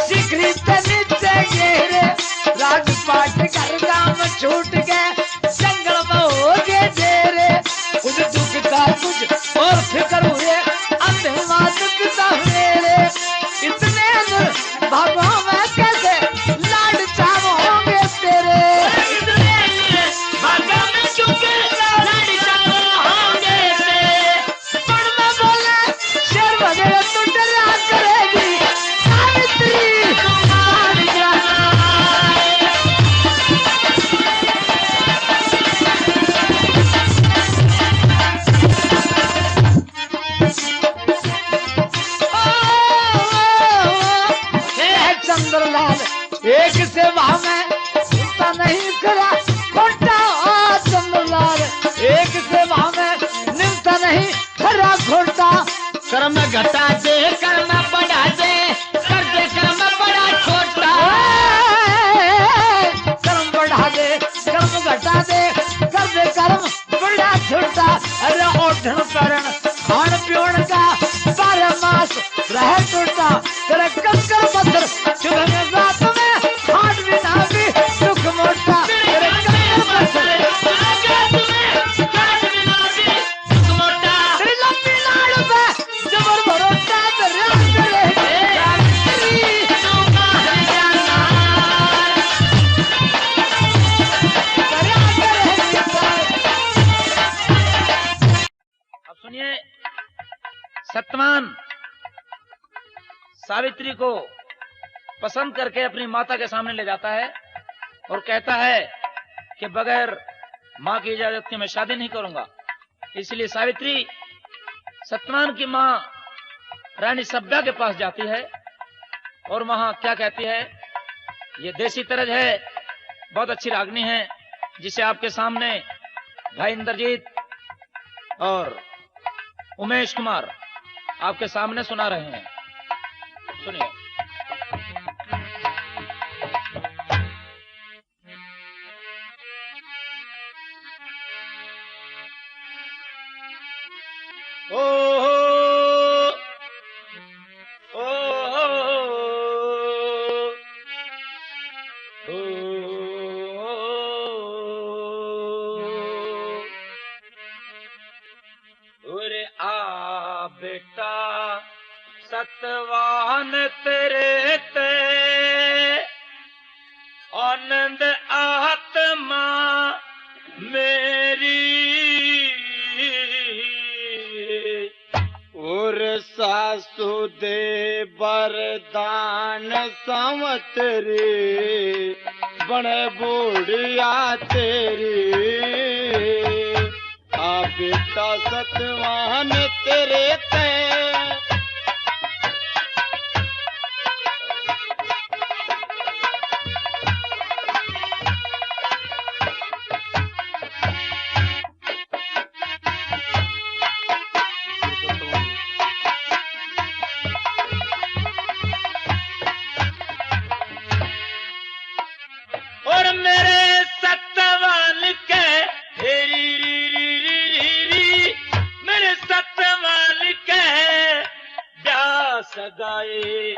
सिखरी पे नीचे घेरे। राजपाट कर गांव छूट गए जंगल में हो गए डेरे। कुछ दुखता कुछ और फिक्र हुए अंधे दुखता हुए। इतने दूर भागो में कैसे लाड चाव होंगे तेरे। भागा में चुके लाड़ी चावल होंगे तेरे। पण में बोले शेर वगैरह तो डरा करेगी सावित्री मान जाना रे। चंद्रलाल एक सेवा में चिंता नहीं करा खोटा। चंद्रलाल एक सेवा में निंदा नहीं खरा खोटा। कर्म घटा दे कर्म बढ़ा दे कर दे कर्म बड़ा छोटा। कर्म बढ़ा दे कर्म घटा दे कर दे कर्म बड़ा छोटा। अरे ओठन करण खान पीण का 12 मास रह टूटा। तेरे कंकर पत्थर चुभ में रात में हाथ बिना भी दुख मोटा। तेरे कंकर पत्थर तेरी लंबी लाड़ पे जबर भरोसा तेरे सत्यवान सावित्री को पसंद करके अपनी माता के सामने ले जाता है और कहता है कि बगैर मां की इजाजत के मैं शादी नहीं करूंगा। इसलिए सावित्री सत्यवान की मां रानी सभ्या के पास जाती है और वहां क्या कहती है, ये देसी तरज है, बहुत अच्छी रागनी है, जिसे आपके सामने भाई इंद्रजीत और उमेश कुमार आपके सामने सुना रहे हैं। सुनिए। सतवान तेरे ते आनंद आत्मा मेरी और सासु दे बरदान संवतरी बड़े बूढ़िया तेरी आ बेटा सतवान तेरे ते सगाए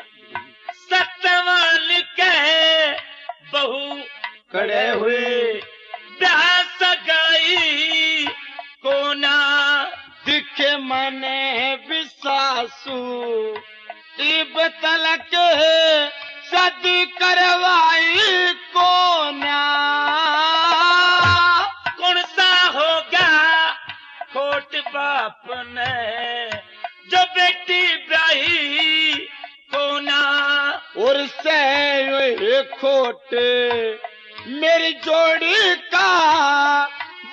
सतवान के बहु खड़े हुए ब्याह सगाई को ना दिखे मने विसासु इब तलक शादी करवाई को ना कौन सा होगा खोट बाप ने जो बेटी ब्राही को ना और से खोटे मेरी जोड़ी का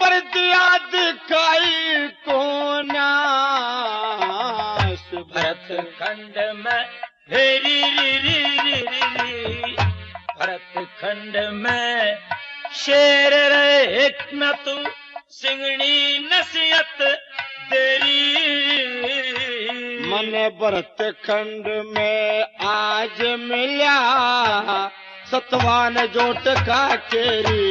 बरदिया दिखाई को ना भरत खंड में हेरी री री री री भरत खंड में शेर रहे न तू सिंगनी नसीहत तेरी मन भरत खंड में आज मिला सतवान जोट का केरी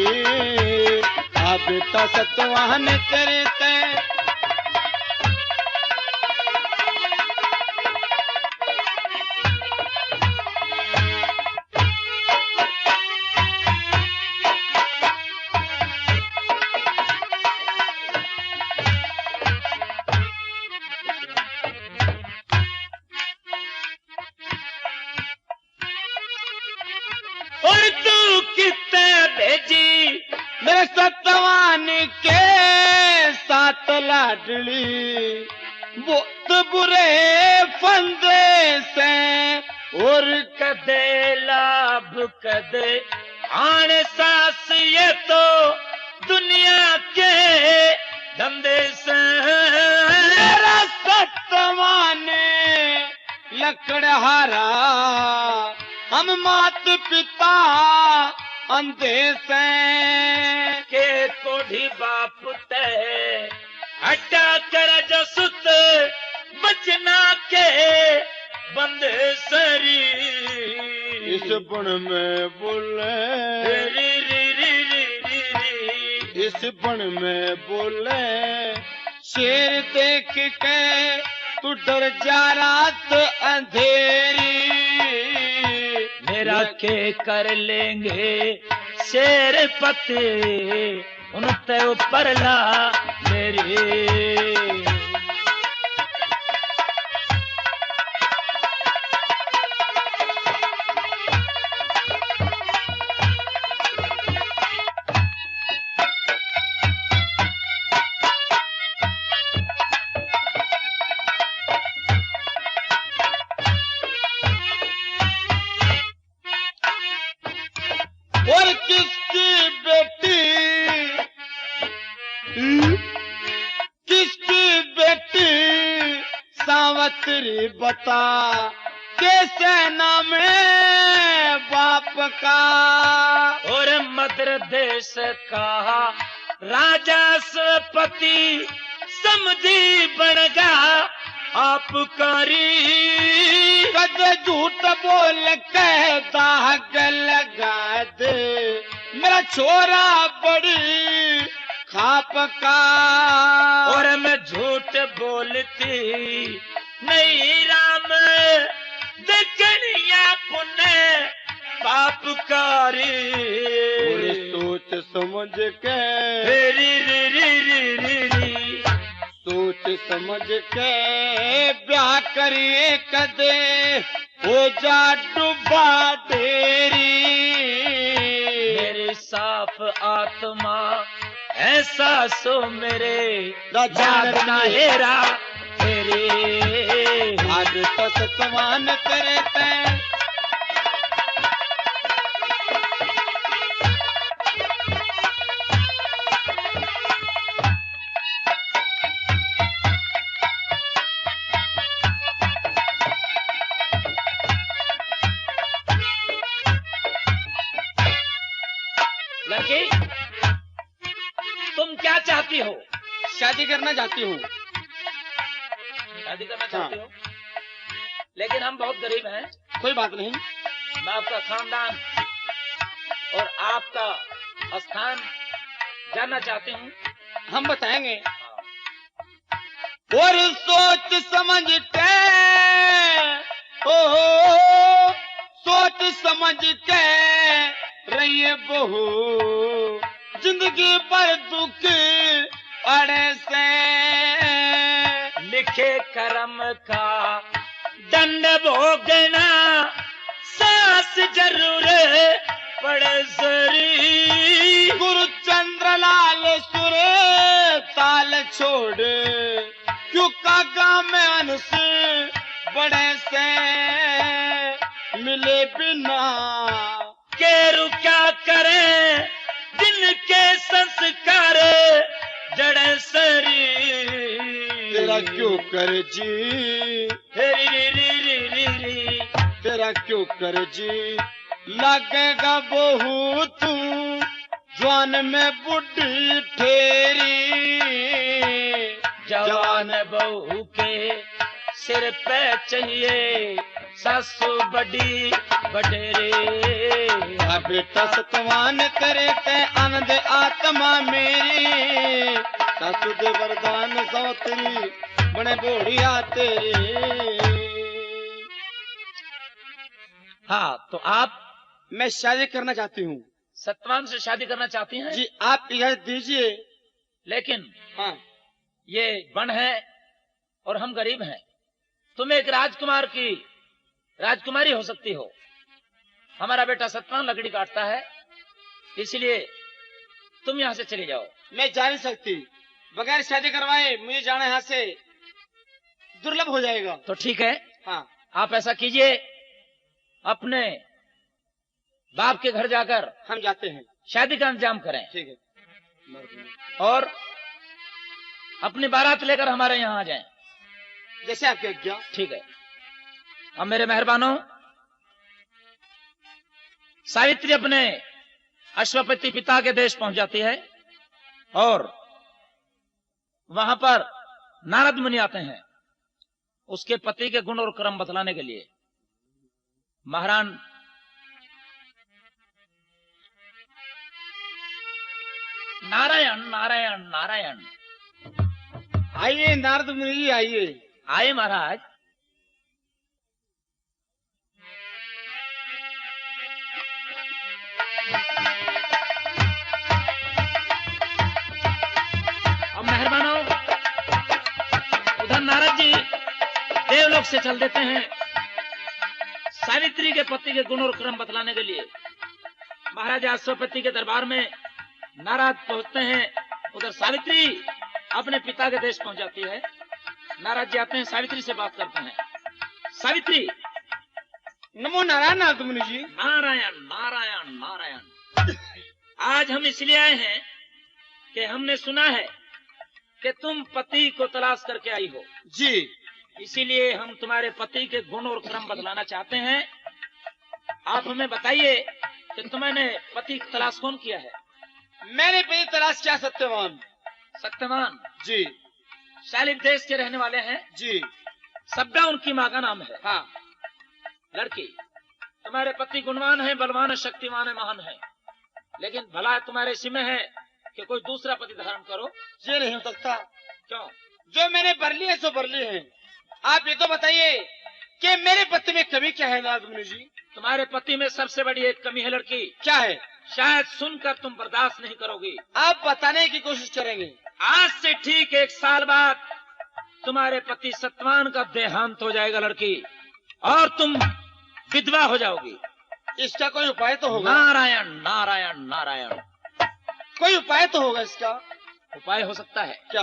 आ बेटा सतवान तेरे ते और तू कितने भेजी मेरे सतवान के साथ लाडली बहुत बुरे फंदे से और कदे लाभ कदे आने सास ये तो दुनिया के धंधे से मेरा सतवान लकड़हारा हम मात पिता अंधे से के कोढ़ी बाप ते हटा कर जो सुत बचना के बंदे सरी इस बन में बोले री री री री री री इस बन में बोले शेर देख के तू डर जा रात अंधेरी मेरा के कर लेंगे शेर पते उन ते ऊपर ला मेरी तेरी बता कैसे नाम है बाप का। और मध्य देश का राजा पति समझी बनेगा आपकारी। कद झूठ बोल के दाग लगा दे मेरा छोरा बड़ी खाप का। और मैं झूठ बोलती नहीं राम देखनिया पुण्य पापकारी। सोच समझ के री री री री री री सोच समझ के ब्याह करिए कदे हो जा डूबा डेरी। मेरी साफ आत्मा ऐसा सो मेरे जान ना हेरा तेरे। आज तक समान करे तैं लड़की तुम क्या चाहती हो? शादी करना चाहती हूँ। शादी करना चाहती हो लेकिन हम बहुत गरीब हैं। कोई बात नहीं। मैं आपका खानदान और आपका स्थान जानना चाहती हूँ। हम बताएंगे। और सोच समझ के ओ सोच समझ के रहिए बहू जिंदगी पर दुख अड़े से। लिखे कर्म का दंड भोगना सास जरूर पड़े सरी। गुरु चंद्रलाल सुर ताल छोड़ क्यों कागा में अंश बड़े से मिले बिना केरु क्या करे दिन के संस्कार जड़े सरी। तेरा क्यों कर जी री री री री री री तेरा क्यों कर जी लगेगा बहू तू जवान में बुढ़ी ठेरी। जवान बहू के सिर पे चाहिए सासू बड़ी बडेरे। बेटा सतवान करे ते आनंद आत्मा मेरी। सासू दे वरदान सौतरी बने बोढ़िया तेरी। हाँ तो आप मैं शादी करना चाहती हूँ। सतवान से शादी करना चाहती हैं? जी आप इजाजत दीजिए। लेकिन हाँ ये वन है और हम गरीब हैं। तुम एक राजकुमार की राजकुमारी हो सकती हो। हमारा बेटा सतवान लकड़ी काटता है इसलिए तुम यहाँ से चली जाओ। मैं जा नहीं सकती। बगैर शादी करवाए मुझे जाना यहाँ से दुर्लभ हो जाएगा। तो ठीक है हाँ आप ऐसा कीजिए अपने बाप के घर जाकर हम जाते हैं। शादी का इंतजाम करें ठीक है। और अपनी बारात लेकर हमारे यहाँ आ जाएं। जैसे आपकी आज्ञा। ठीक है। अब मेरे मेहरबानों सावित्री अपने अश्वपति पिता के देश पहुंच जाती है और वहां पर नारद मुनि आते हैं उसके पति के गुण और कर्म बतलाने के लिए। महारान नारायण नारायण नारायण। आइए नारद मुनि जी आइए। आए महाराज। अब मेहरबानों उधर नारद जी देवलोक से चल देते हैं सावित्री के पति के गुण और क्रम बतलाने के लिए। महाराजा अश्वपति के दरबार में नारद पहुंचते हैं। उधर सावित्री अपने पिता के देश पहुंच जाती है। नारद जी आते हैं सावित्री से बात करते हैं। सावित्री। नमो नारायण नारद मुनि जी। नारायण नारायण नारायण। आज हम इसलिए आए हैं कि हमने सुना है कि तुम पति को तलाश करके आई हो। जी इसीलिए हम तुम्हारे पति के गुण और क्रम बदलाना चाहते हैं। आप हमें बताइए कि तुमने पति की तलाश कौन किया है? मैंने पति तलाश किया सत्यवान। सत्यवान जी शालिब देश के रहने वाले हैं। जी सब्दा उनकी माँ का नाम है। हाँ। लड़की, तुम्हारे पति गुणवान है, बलवान है, शक्तिमान है, महान है, लेकिन भला तुम्हारे इसी में है कि कोई दूसरा पति धारण करो। ये नहीं हो सकता। क्यों? जो मैंने बर ली है सो बर ली है। आप ये तो बताइए कि मेरे पति में कमी क्या है नारद मुनि जी? तुम्हारे पति में सबसे बड़ी एक कमी है लड़की। क्या है? शायद सुनकर तुम बर्दाश्त नहीं करोगी। आप बताने की कोशिश करेंगे। आज से ठीक 1 साल बाद तुम्हारे पति सत्यवान का देहांत हो जाएगा लड़की, और तुम विधवा हो जाओगी। इसका कोई उपाय तो होगा? नारायण नारायण नारायण। कोई उपाय तो होगा इसका? उपाय हो सकता है। क्या?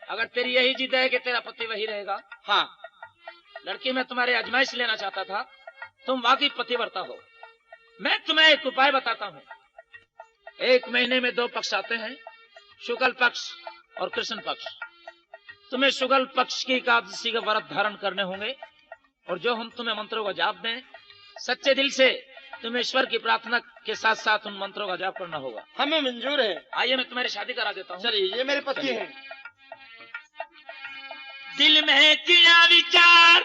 अगर तेरी यही जिद है कि तेरा पति वही रहेगा। हाँ। लड़की, मैं तुम्हारे आजमाइश लेना चाहता था, तुम वाकई पतिव्रता हो। मैं तुम्हें एक उपाय बताता हूँ। 1 महीने में 2 पक्ष आते हैं, शुक्ल पक्ष और कृष्ण पक्ष। तुम्हें शुक्ल पक्ष की एकादशी का व्रत धारण करने होंगे, और जो हम तुम्हें मंत्रों का जाप दें, सच्चे दिल से तुम्हें ईश्वर की प्रार्थना के साथ साथ उन मंत्रों का जाप करना होगा। हमें मंजूर है। आइए मैं तुम्हारी शादी करा देता हूँ। चलिए, ये मेरे पति हैं। दिल में किया विचार,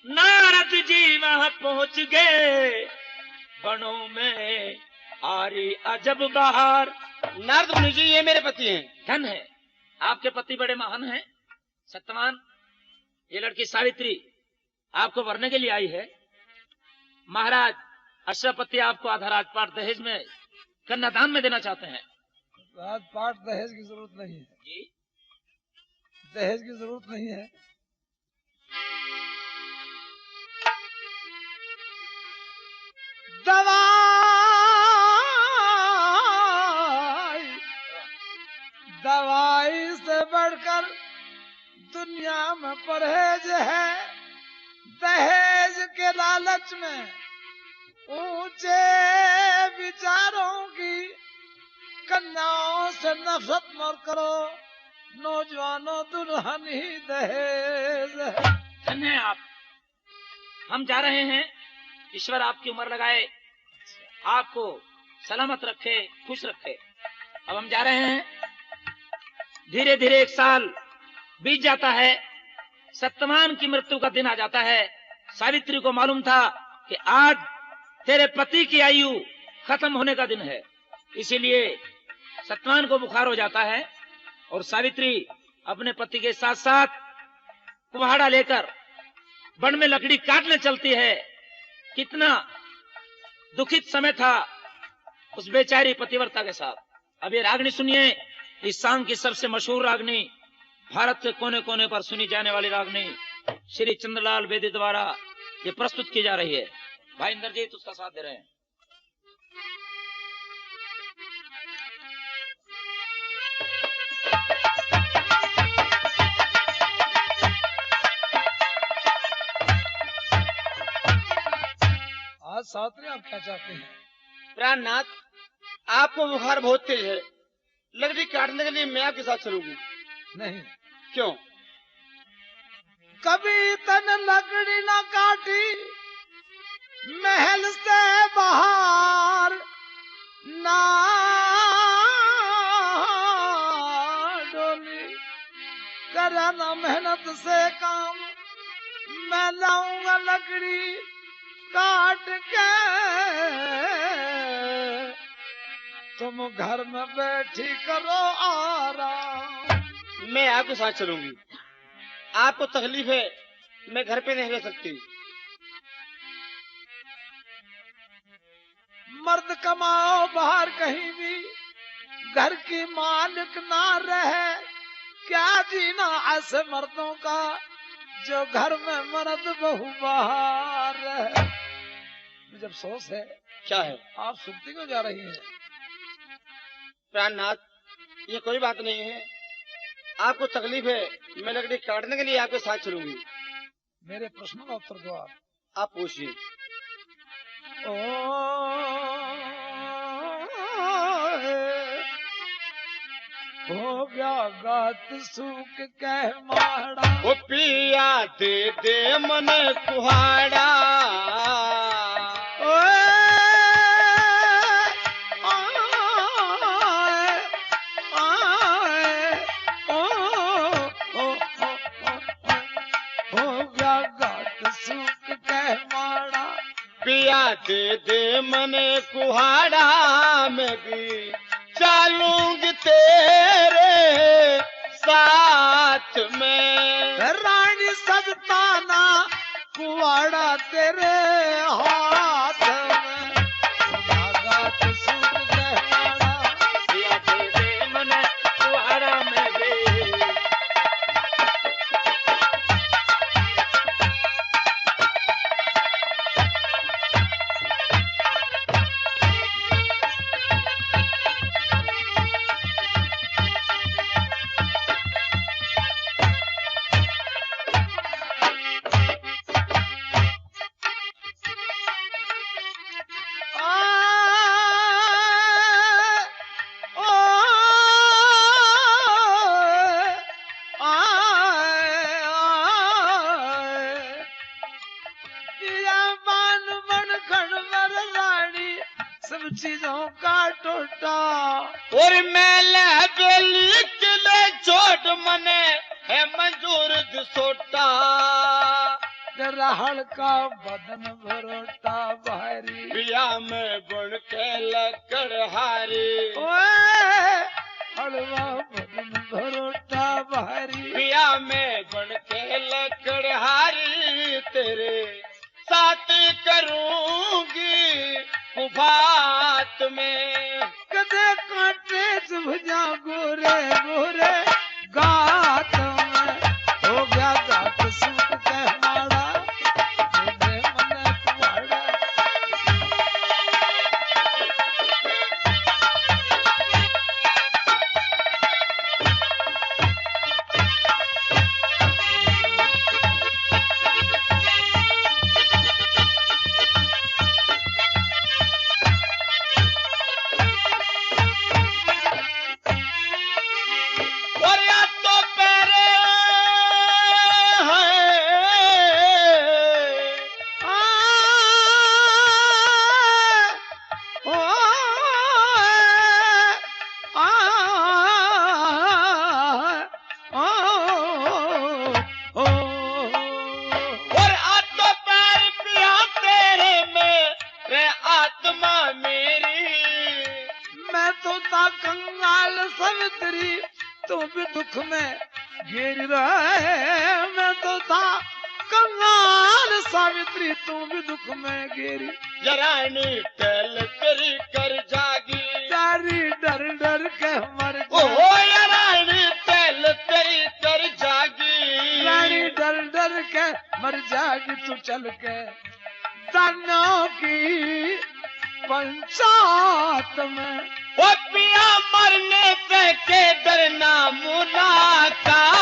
नारद जी वहां पहुंच गए, बनों में आ रही अजब बहार। नारद मुनि जी, ये मेरे पति हैं। धन है, आपके पति बड़े महान हैं। सत्यवान, ये लड़की सावित्री आपको वरने के लिए आई है। महाराज अश्वपति आपको आधा राजपाट दहेज में कन्यादान में देना चाहते हैं। राजपाट दहेज की जरूरत नहीं है जी, दहेज की जरूरत नहीं है। दवाई से बढ़कर दुनिया में परहेज है। दहेज के लालच में ऊंचे विचारों की कन्याओं से नफरत मत करो। नौजवानों, दुल्हन ही दहेज है। धन्य है आप। हम जा रहे हैं। ईश्वर आपकी उम्र लगाए, आपको सलामत रखे, खुश रखे। अब हम जा रहे हैं। धीरे धीरे 1 साल बीत जाता है। सत्यवान की मृत्यु का दिन आ जाता है। सावित्री को मालूम था कि आज तेरे पति की आयु खत्म होने का दिन है, इसीलिए सत्यवान को बुखार हो जाता है और सावित्री अपने पति के साथ साथ कुल्हाड़ा लेकर वन में लकड़ी काटने चलती है। कितना दुखित समय था उस बेचारी पतिव्रता के साथ। अब ये रागनी सुनिए, इस सांग की सबसे मशहूर रागनी, भारत के कोने कोने पर सुनी जाने वाली रागनी श्री चंद्रलाल बेदी द्वारा ये प्रस्तुत की जा रही है। भाई इंद्रजीत उसका साथ दे रहे हैं। आज सावित्री आप क्या चाहते हैं? प्राणनाथ, आपको बुखार बहुत तेज है। लकड़ी काटने के लिए मैं आपके साथ चलूंगी। नहीं, क्यों? कभी तन लकड़ी न काटी, महल से बाहर ना डोली। करा ना मेहनत से काम, मैं लाऊंगा लकड़ी काट के। तुम घर में बैठी करो आराम। मैं आपके साथ चलूंगी। आपको तकलीफ है, मैं घर पे नहीं रह सकती। मर्द कमाओ बाहर कहीं भी, घर की मालिक ना रहे। क्या जीना ऐसे मर्दों का जो घर में मर्द बहू बाहर रहे। मुझे अफसोस है। क्या है? आप सुनती क्यों जा रही हैं? प्राणनाथ, ये कोई बात नहीं है। आपको तकलीफ है, मैं लकड़ी काटने के लिए आपके साथ चलूंगी। मेरे प्रश्नों का उत्तर दो आप। आप पूछिए। हो गया गात सूख कह माड़ा। ओ पिया दे दे मन कुहाड़ा ओए हो गया गात सूख कह माड़ा। पिया दे दे मन कुहाड़ा मैं भी चलूंगी तेरे साथ में। रानी सजताना कुआड़ा तेरे हाथ में। गात सूख कह माड़ा। पिया दे दे मन कुहाड़ा मैं भी सब चीजों का टोटा। और मेले बेली किले छोट मने है मंजूर दिसोटा। रहड़ का बदन भरोटा भारी। पिया में बुन के लकड़ हारी। ओए हलवा बदन भरोटा भारी। पिया में बुन के लकड़ हारी तेरे साथ करूंगी कुभात में। कदे कांटे भुजा गोरे गोरे गात में। हो गया गात सूख कह माड़ा। दे मन कुआड़ा। और या तो पैरे और आत्मा पैर पिया तेरे में रे आत्मा मेरी। मैं तो था कंगाल सवित्री तू भी दुख में गिर रहे। मैं तो था कंगाल सावित्री तू भी दुख में गिरी। जरानी टल तेरी कर जागी। तारी डर डर के मर ओहो रानी टल तेरी कर जागी। रानी डर डर के मर जागी। तू चल के दानों की पंचायत में। ओ पिया मरने पे के डरना मुलाकात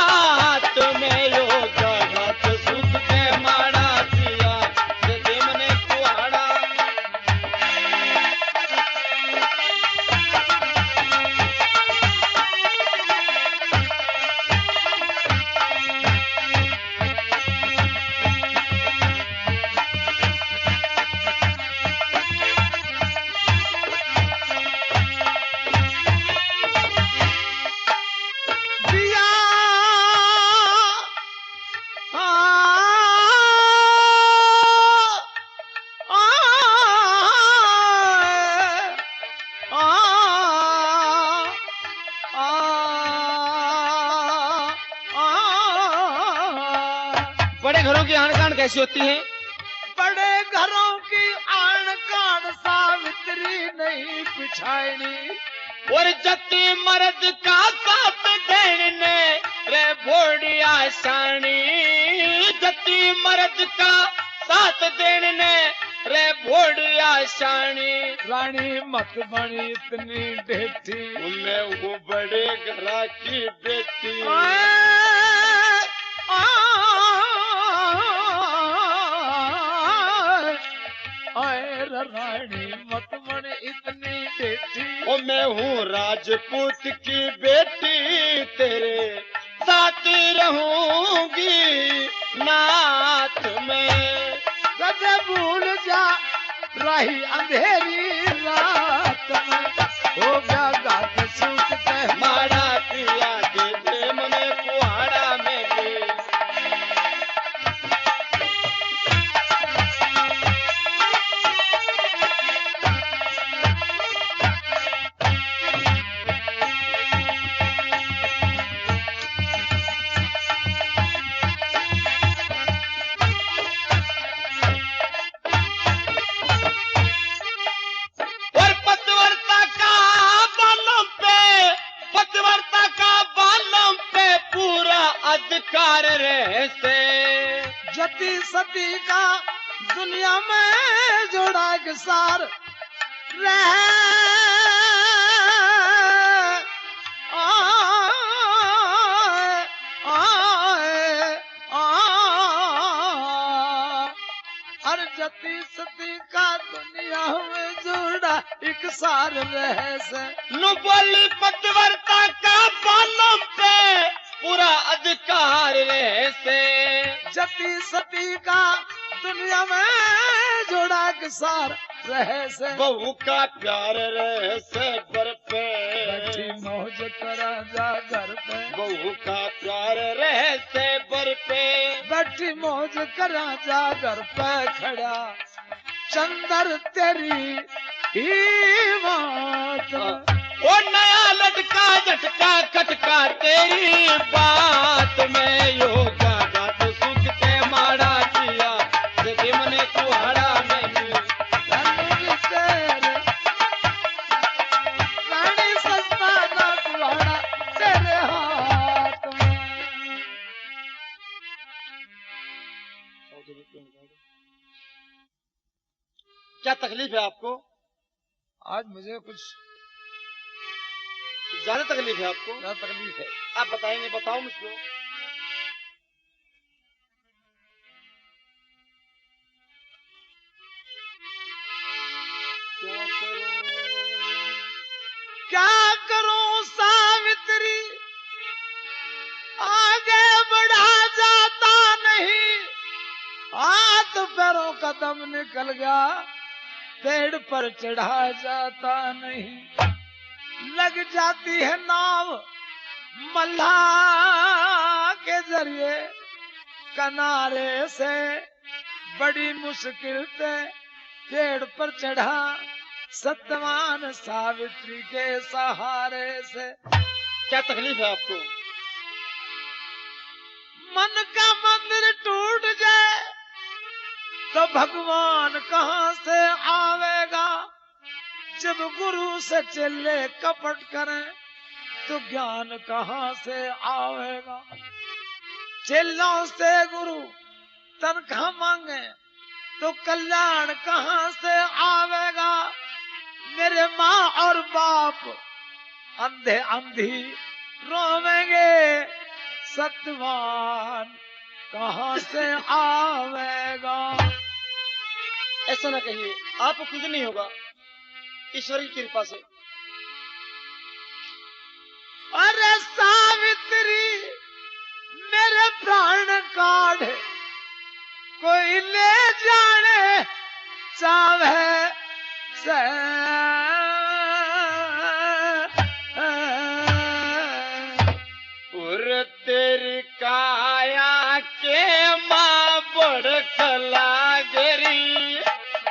में। यो जगत सुख के माड़ा पिया दे दे मने कुहाड़ा। दिया बड़े घरों की आन कान कैसी होती है? बड़े घरों की आन कान सावित्री नहीं पिछाड़ी। और जति मर्द का साथ देने रे भोड़ी आसानी। जति मर्द का साथ देने रे भोड़ी आसानी। रानी मत बनी इतनी ढेठी। मैं वो बड़े घरा की बेटी। रानी मत बन इतनी ढेठी। ओ मैं हूँ राजपूत की बेटी। तेरे साथ रहूंगी नाथ में। कदे भूल जा रही अंधेरी रात में, हो गया गात सूझते माड़ा किया के प्रेम ने कुहाड़ा में भी। और पतिव्रता का बालों पे, पतिव्रता का बालों पे पूरा अधिकार रहे से। जति सती का दुनिया में जोड़ा एक सार रहे अरे जति सती का दुनिया में जोड़ा एक सार रहे से। नु बोली पतिव्रता का बालों पे पूरा अधिकार रहे से। जति सती का दुनिया में जोड़ा एक सार रहे से। बहू का प्यार रहे से बर पे, बैठी मौज करा जा घर पे, बहू का प्यार रहे से बर पे। बैठी मौज करा जा घर पे खड़ा चंदर तेरी ही बात में। ओ नया लटका झटका खटका तेरी बात में। योगा गात सुख के माड़ा किया यदि मने कुहाड़ा में भी। धनुष तेरे रानी सस्ता ना कुहाड़ा तेरे हाथ में। क्या तकलीफ है आपको? आज मुझे कुछ ज्यादा तकलीफ है आपको? ज्यादा तकलीफ है। आप बताएंगे? बताओ मुझको। क्या करूं? क्या करूं सावित्री आगे बढ़ा जाता नहीं, हाथ पैरों का दम निकल गया पेड़ पर चढ़ा जाता नहीं। लग जाती है नाव मल्हा के जरिए किनारे से, बड़ी मुश्किल से पेड़ पर चढ़ा सत्यवान सावित्री के सहारे से। क्या तकलीफ है आपको? मन का मंदिर टूट जाए तो भगवान कहाँ से आवेगा। जब गुरु से चले कपट करें तो ज्ञान कहाँ से आवेगा। चेलों से गुरु तनख्वाह मांगे तो कल्याण कहाँ से आवेगा। मेरे माँ और बाप अंधे अंधी रोवेंगे, सत्यवान कहाँ से आवेगा। ऐसा ना कहिए, आपको कुछ नहीं होगा ईश्वर की कृपा से। अरे सावित्री मेरे प्राण काढ़ कोई ले जाने चाहे से। और तेरी काया के माँ बड़ खला गरी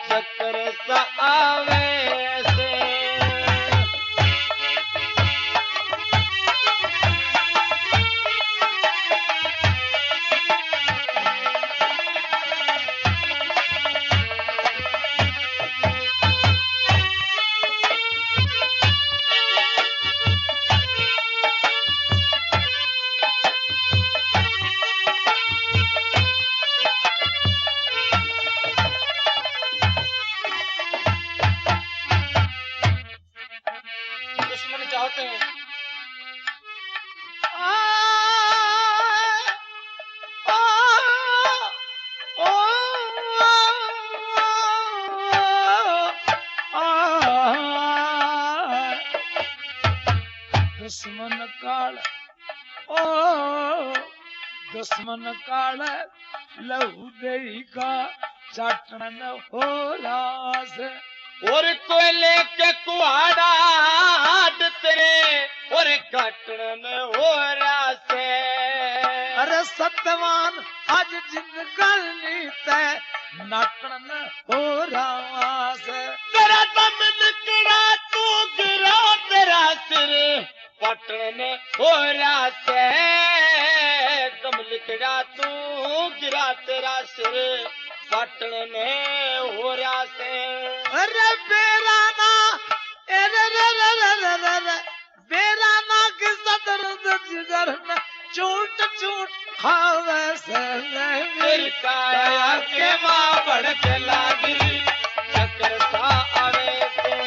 चक्कर सा आवे से। दुश्मन चाहते हैं दुश्मन काल ओ दुश्मन काल लहू देई का चाटन हो रास। और कोयले के कुआड़ा तेरे और कटन हो रासे। अरे सत्यवान आज जिंदगानी तय नाटन हो रास। तेरा दम निकला तू गिरा तेरा सिर पटन हो रासे। दम निकला तू गिरा तेरा सिर पटन हो रासे। अरे बेराना बेराना के सदर जिगर में चूट चूट खावे से मेरी काया के माँ बढ़ के लागी चक्कर सा आवे से।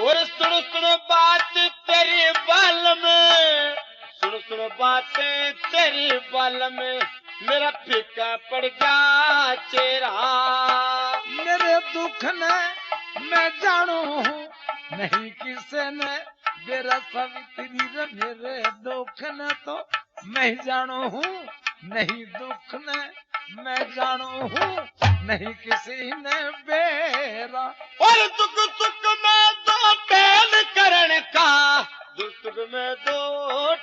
और सुन सुन बात तेरी बाल में, सुन बात तेरी बाल में, मेरा फीका पड़ गया चेहरा। मेरे दुख ने मैं जानू हूँ नहीं किसे ने मेरा सवित्री रे। मेरे दुख ने तो मैं जानू हूँ नहीं दुख ने मैं जानू हूँ नहीं किसी ने बेरा। और दुख सुख में दो टहल करण का, दुख सुख में दो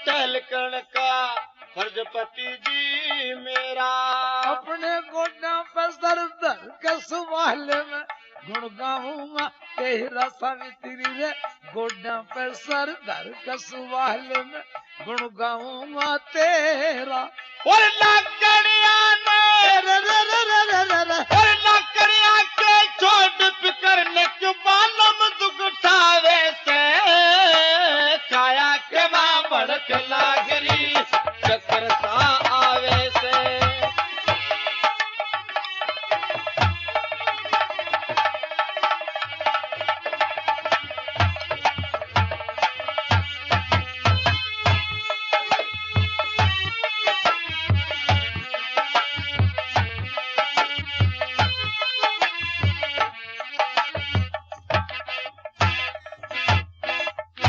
टहल करण का फर्ज पति जी मेरा। अपने गोडा पर सर धर के सुवाल में गुण गाऊंगा तेरा सवित्री रे। गोडा पर सर धर के सुवाल में गुण गाऊंगा तेरा। और लकड़िया और लकड़िया के छोड़ फिकर के बालम दुख उठावे से। काया के माँ भड़क लागरी चक्कर सा आवे से।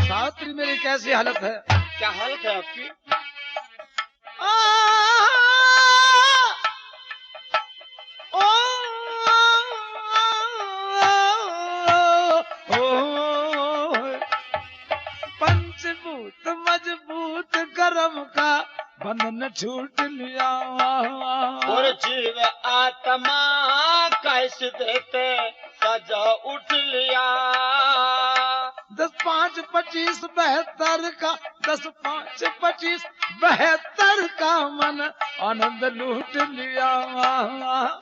सावित्री मेरी कैसी हालत है? क्या हालत है आपकी? पंचभूत मजबूत कर्म का बंधन छूट लिया। और जीव आत्मा कैसे देते सजा उठ लिया। 10 5 25 72 का 10 5 25 72 का मन आनंद लूट लिया।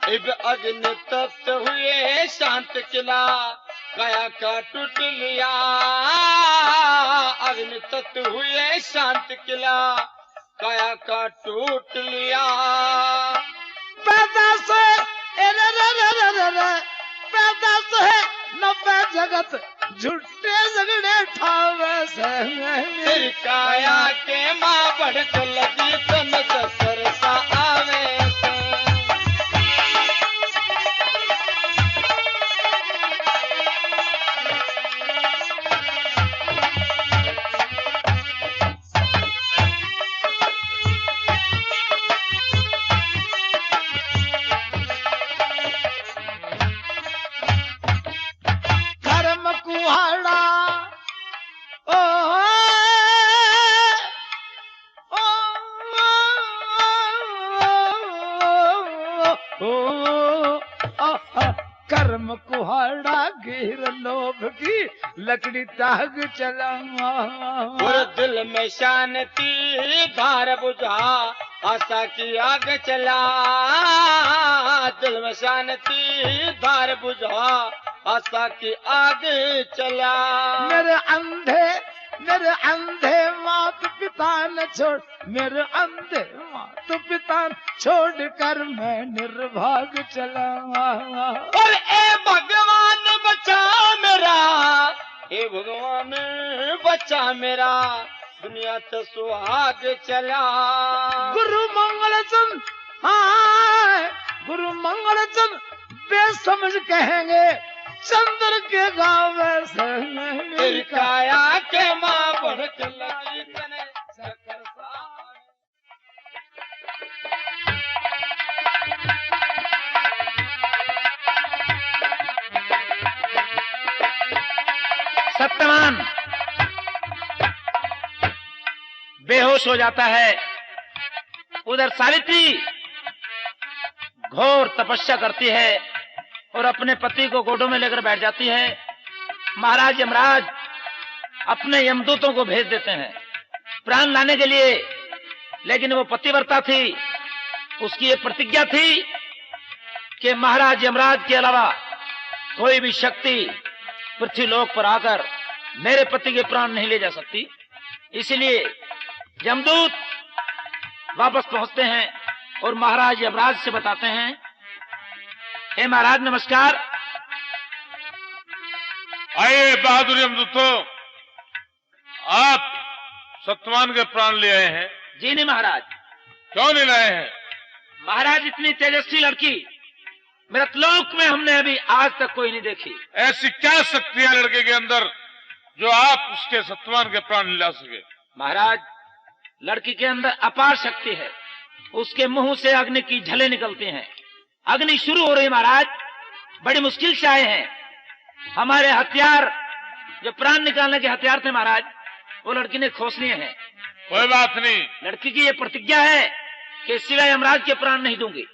इब अग्नि तप्त हुए शांत किला काया का टूट लिया। अग्नि तप्त हुए शांत किला काया का टूट लिया। पैदा से पैदा से 90 जगत झूठे झगड़े ठावे से। फिर काया के माँ बढ़ लगी तन ससुर सा आवे से। कर्म कुहाड़ा ओ कर्म कुहाड़ा घेर लोभ की लकड़ी ताग चला। और दिल में शांति धार बुझा आशा की आग चला। दिल में शांति धार बुझा आशा की आग चला। मेरे अंधे मेरे अंधे मात पिता न छोड़, मेरे अंधे मात पिता छोड़ कर मैं निर्भाग चला। और ए भगवान बचा मेरा, ए भगवान बचा मेरा, दुनिया से सुहाग चला। गुरु मंगल चंद, हाँ गुरु मंगल चंद बेसमझ कहेंगे, चंद्र के गाँव से काया के माँ बढ़ चला इतने सकर सत्यवान बेहोश हो जाता है। उधर सावित्री घोर तपस्या करती है और अपने पति को गोदों में लेकर बैठ जाती है। महाराज यमराज अपने यमदूतों को भेज देते हैं प्राण लाने के लिए, लेकिन वो पतिव्रता थी, उसकी ये प्रतिज्ञा थी कि महाराज यमराज के अलावा कोई भी शक्ति पृथ्वीलोक पर आकर मेरे पति के प्राण नहीं ले जा सकती। इसलिए यमदूत वापस पहुंचते हैं और महाराज यमराज से बताते हैं, हे महाराज नमस्कार। आइए बहादुर यमदूतों, आप सत्यवान के प्राण ले आए हैं। जी नहीं महाराज। क्यों नहीं लाए हैं? महाराज इतनी तेजस्वी लड़की मृतलोक में हमने अभी आज तक कोई नहीं देखी। ऐसी क्या शक्ति है लड़के के अंदर जो आप उसके सत्यवान के प्राण ला सके? महाराज लड़की के अंदर अपार शक्ति है, उसके मुंह से अग्नि की झले निकलती हैं, अग्नि शुरू हो रही। महाराज बड़ी मुश्किल से आए हैं, हमारे हथियार जो प्राण निकालने के हथियार थे महाराज वो लड़की ने खोस लिए हैं। कोई बात नहीं, लड़की की ये प्रतिज्ञा है कि सिवाय यमराज के प्राण नहीं दूंगी।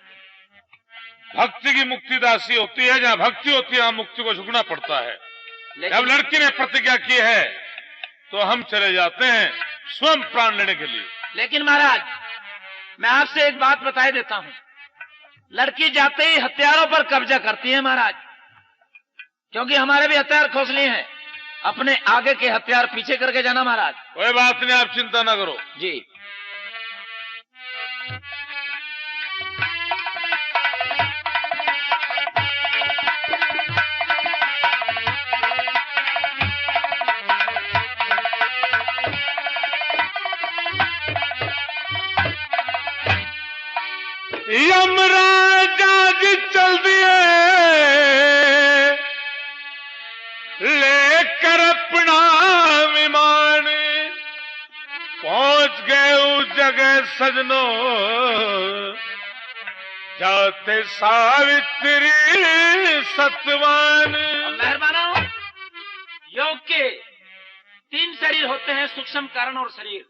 भक्ति की मुक्ति दासी होती है, जहाँ भक्ति होती है वहाँ मुक्ति को झुकना पड़ता है। जब लड़की ने प्रतिज्ञा की है तो हम चले जाते हैं स्वयं प्राण लेने के लिए। लेकिन महाराज मैं आपसे एक बात बताए देता हूँ, लड़की जाते ही हथियारों पर कब्जा करती है महाराज, क्योंकि हमारे भी हथियार खोस लिए हैं। अपने आगे के हथियार पीछे करके जाना महाराज। कोई बात नहीं, आप चिंता ना करो। जी यमराज आज चल दिए लेकर अपना विमान, पहुंच गए उस जगह सजनों जाते सावित्री सत्यवान। मेहरबानों, योग के 3 शरीर होते हैं, सूक्ष्म कारण और शरीर।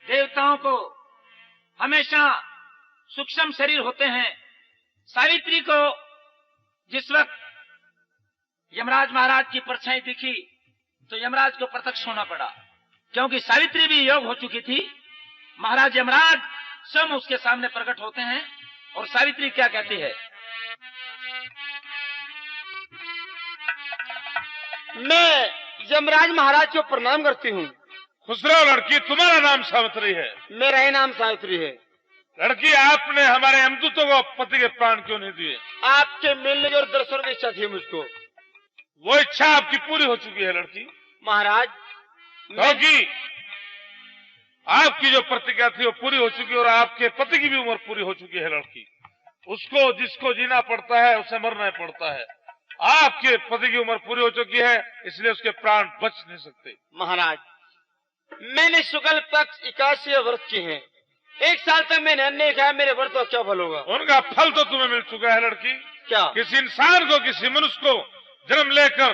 देवताओं को हमेशा सूक्ष्म शरीर होते हैं। सावित्री को जिस वक्त यमराज महाराज की परछाई दिखी तो यमराज को प्रत्यक्ष होना पड़ा, क्योंकि सावित्री भी योग हो चुकी थी। महाराज यमराज स्वयं उसके सामने प्रकट होते हैं और सावित्री क्या कहती है, मैं यमराज महाराज को प्रणाम करती हूँ। खुश रहो लड़की, तुम्हारा नाम सावित्री है? मेरा ही नाम सावित्री है। लड़की, आपने हमारे यमदूतों को पति के प्राण क्यों नहीं दिए? आपके मिलने और दर्शन की इच्छा थी मुझको। वो इच्छा आपकी पूरी हो चुकी है लड़की। महाराज क्योंकि आपकी जो प्रतिज्ञा थी वो पूरी हो चुकी है और आपके पति की भी उम्र पूरी हो चुकी है लड़की। उसको जिसको जीना पड़ता है उसे मरना पड़ता है। आपके पति की उम्र पूरी हो चुकी है, इसलिए उसके प्राण बच नहीं सकते। महाराज मैंने शुक्ल पक्ष 81 व्रत किए हैं, 1 साल तक मैंने अन्न नहीं खाया, मेरे व्रत का क्या फल होगा? उनका फल तो तुम्हें मिल चुका है लड़की। क्या? किसी इंसान को, किसी मनुष्य को जन्म लेकर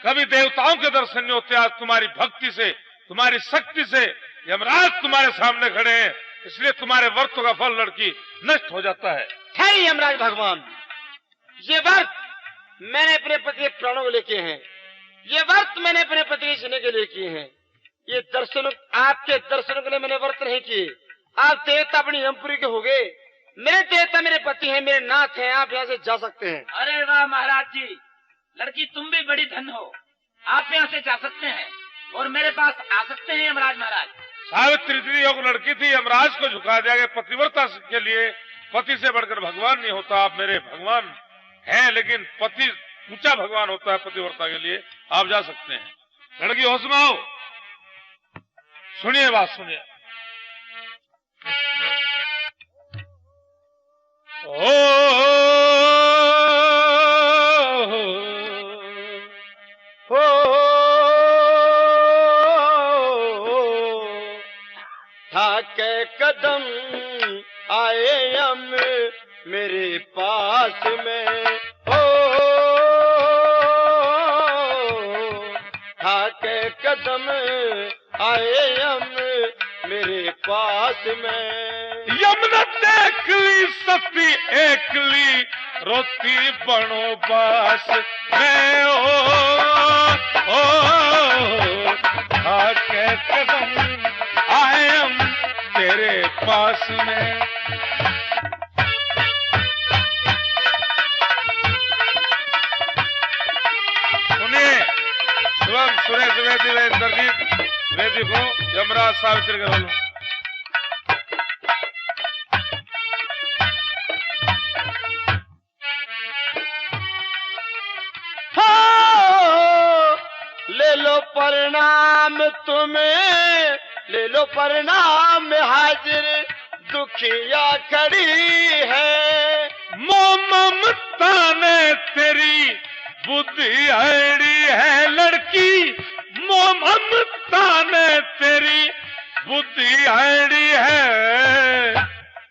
कभी देवताओं के दर्शन नहीं होते। आज तुम्हारी भक्ति से, तुम्हारी शक्ति से यमराज तुम्हारे सामने खड़े हैं, इसलिए तुम्हारे व्रतों का फल लड़की नष्ट हो जाता है। है यमराज भगवान, ये व्रत मैंने अपने पति के प्राणों को लेके हैं, ये व्रत मैंने अपने पति के जीने के लिए किए हैं। ये दर्शन, आपके दर्शनों के लिए मैंने व्रत नहीं किए। आप देवता अपनी यमपुरी के हो गए, मेरे देवता मेरे पति हैं, मेरे नाथ हैं, आप यहाँ से जा सकते हैं। अरे वाह महाराज जी, लड़की तुम भी बड़ी धन हो, आप यहाँ से जा सकते हैं। और मेरे पास आ सकते हैं यमराज महाराज? सावित्री दीदी योग लड़की थी, यमराज को झुका दिया गया पतिव्रता के लिए। पति से बढ़कर भगवान नहीं होता। आप मेरे भगवान हैं, लेकिन पति ऊंचा भगवान होता है पतिव्रता के लिए। आप जा सकते हैं। लड़की होश में आओ, सुनिए बात सुनिए। ठाके कदम आए हम मेरे पास में, हो ठाके कदम आए हम मेरे पास में। यमुना देखली सती एकली रोती बनो बास मैं ओ आके कदम आए हम तेरे पास में। सुनिए, शिवम सुरेश वेदी व इंद्रजीत वेदी को यमराज सावित्री के बोलो। ले लो प्रणाम तुम्हें, ले लो प्रणाम हाजिर दुखिया खड़ी है। ममता ने तेरी बुद्धि आड़ी है लड़की, ममता ने तेरी बुद्धि आड़ी है।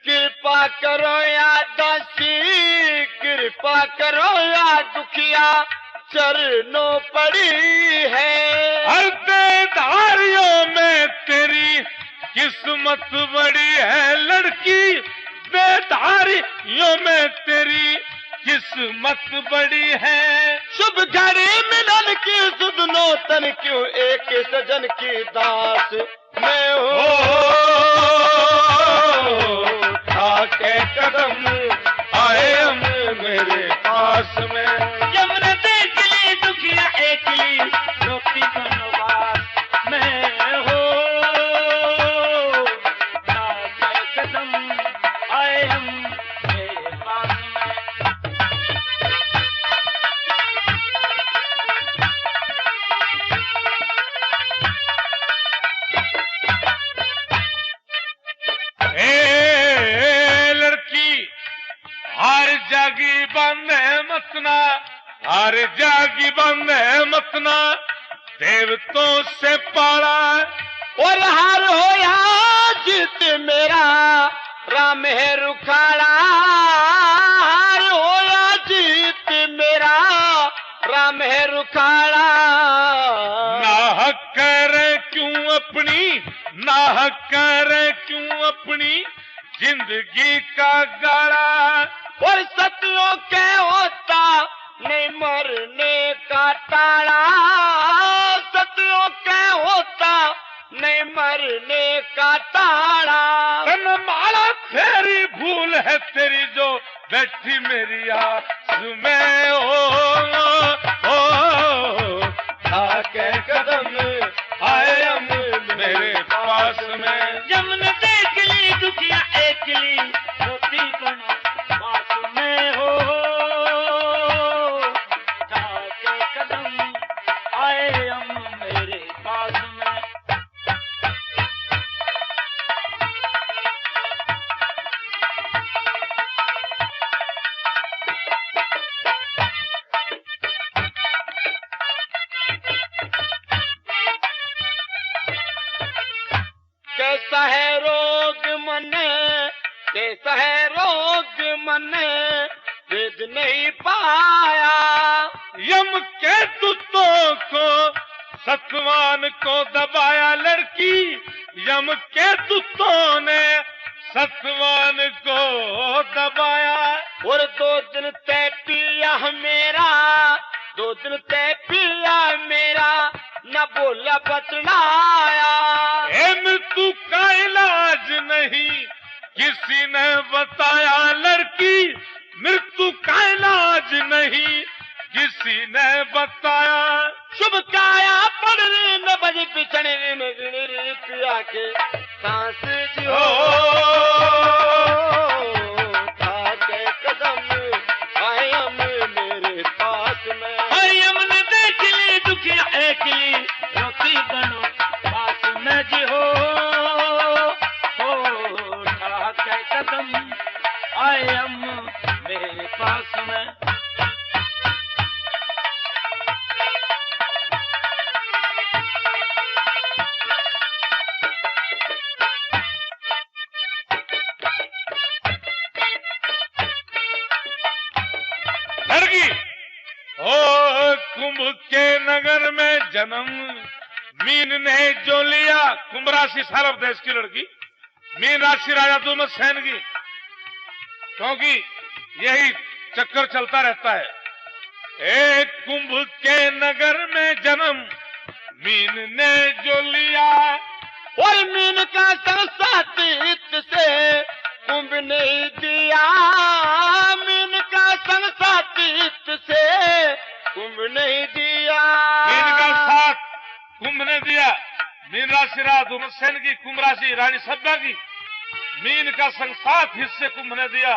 कृपा करो या दासी, कृपा करो या दुखिया चरणों पड़ी है। हर बेदारियों में तेरी किस्मत बड़ी है लड़की, बेदारियों में तेरी किस्मत बड़ी है। शुभ घड़ी मिलन की सुध नौतन क्यों एक सजन की दास मैं हो। आके कदम आए हम मेरे पास में। यमुना देखली दुखिया एकली रोती बनो बास मैं हो। आके कदम आए हम मेरे पास में। जागी बंदे मतना, हर जागी बंदे मतना, देवतों से पाला और हार होया जीत मेरा राम है रुखाड़ा। हार होया जीत मेरा राम है रुखाड़ा। नाहक करे क्यों अपनी, नाहक करे क्यों अपनी जिंदगी का गाड़ा। और सतियों के होता नहीं मरने का ताड़ा। सतियों के होता नहीं मरने का ताड़ा। माला तेरी भूल है तेरी जो बैठी मेरी आस में। ओ आके कदम आए हम मेरे पास में। यमुना देखली दुखिया एकली रोती बनो बास में हो। आके कदम आए हम मेरे पास में। कैसा है रोग मन, कैसा है रोग मन वेद नहीं पाया। यम के दूतों को सतवान को दबाया लड़की। यम के दूतों ने सतवान को दबाया। और 2 दिन तय पिया मेरा, 2 दिन तय पिया मेरा न बोला बतलाया। मृत्यु का इलाज नहीं किसी ने बताया लड़की। मृत्यु का इलाज नहीं किसी ने बताया। शुभ काया पड़ न बज के सांस जी हो उठा के कदम आए हम मेरे पास में। हरियम ने देख ली दुखिया एकली रोती बनो पास में जी हो उठा के कदम आए हम मेरे पास में। लड़की ओ कुंभ के नगर में जन्म मीन ने जो लिया। कुंभ राशि सारा देश की लड़की, मीन राशि राजा दुर्मसेन की, क्योंकि यही चक्कर चलता रहता है। एक कुंभ के नगर में जन्म मीन ने जो लिया। और मीन का संसातीत से कुंभ नहीं दिया। मीन का संसातीत से कुंभ नहीं दिया। मीन का साथ कुंभ ने दिया। मीन राशि राजा दुर्मसेन की, कुंभ राशि रानी सभ्या की। मीन का संग साथ हिस्से कुंभ ने दिया।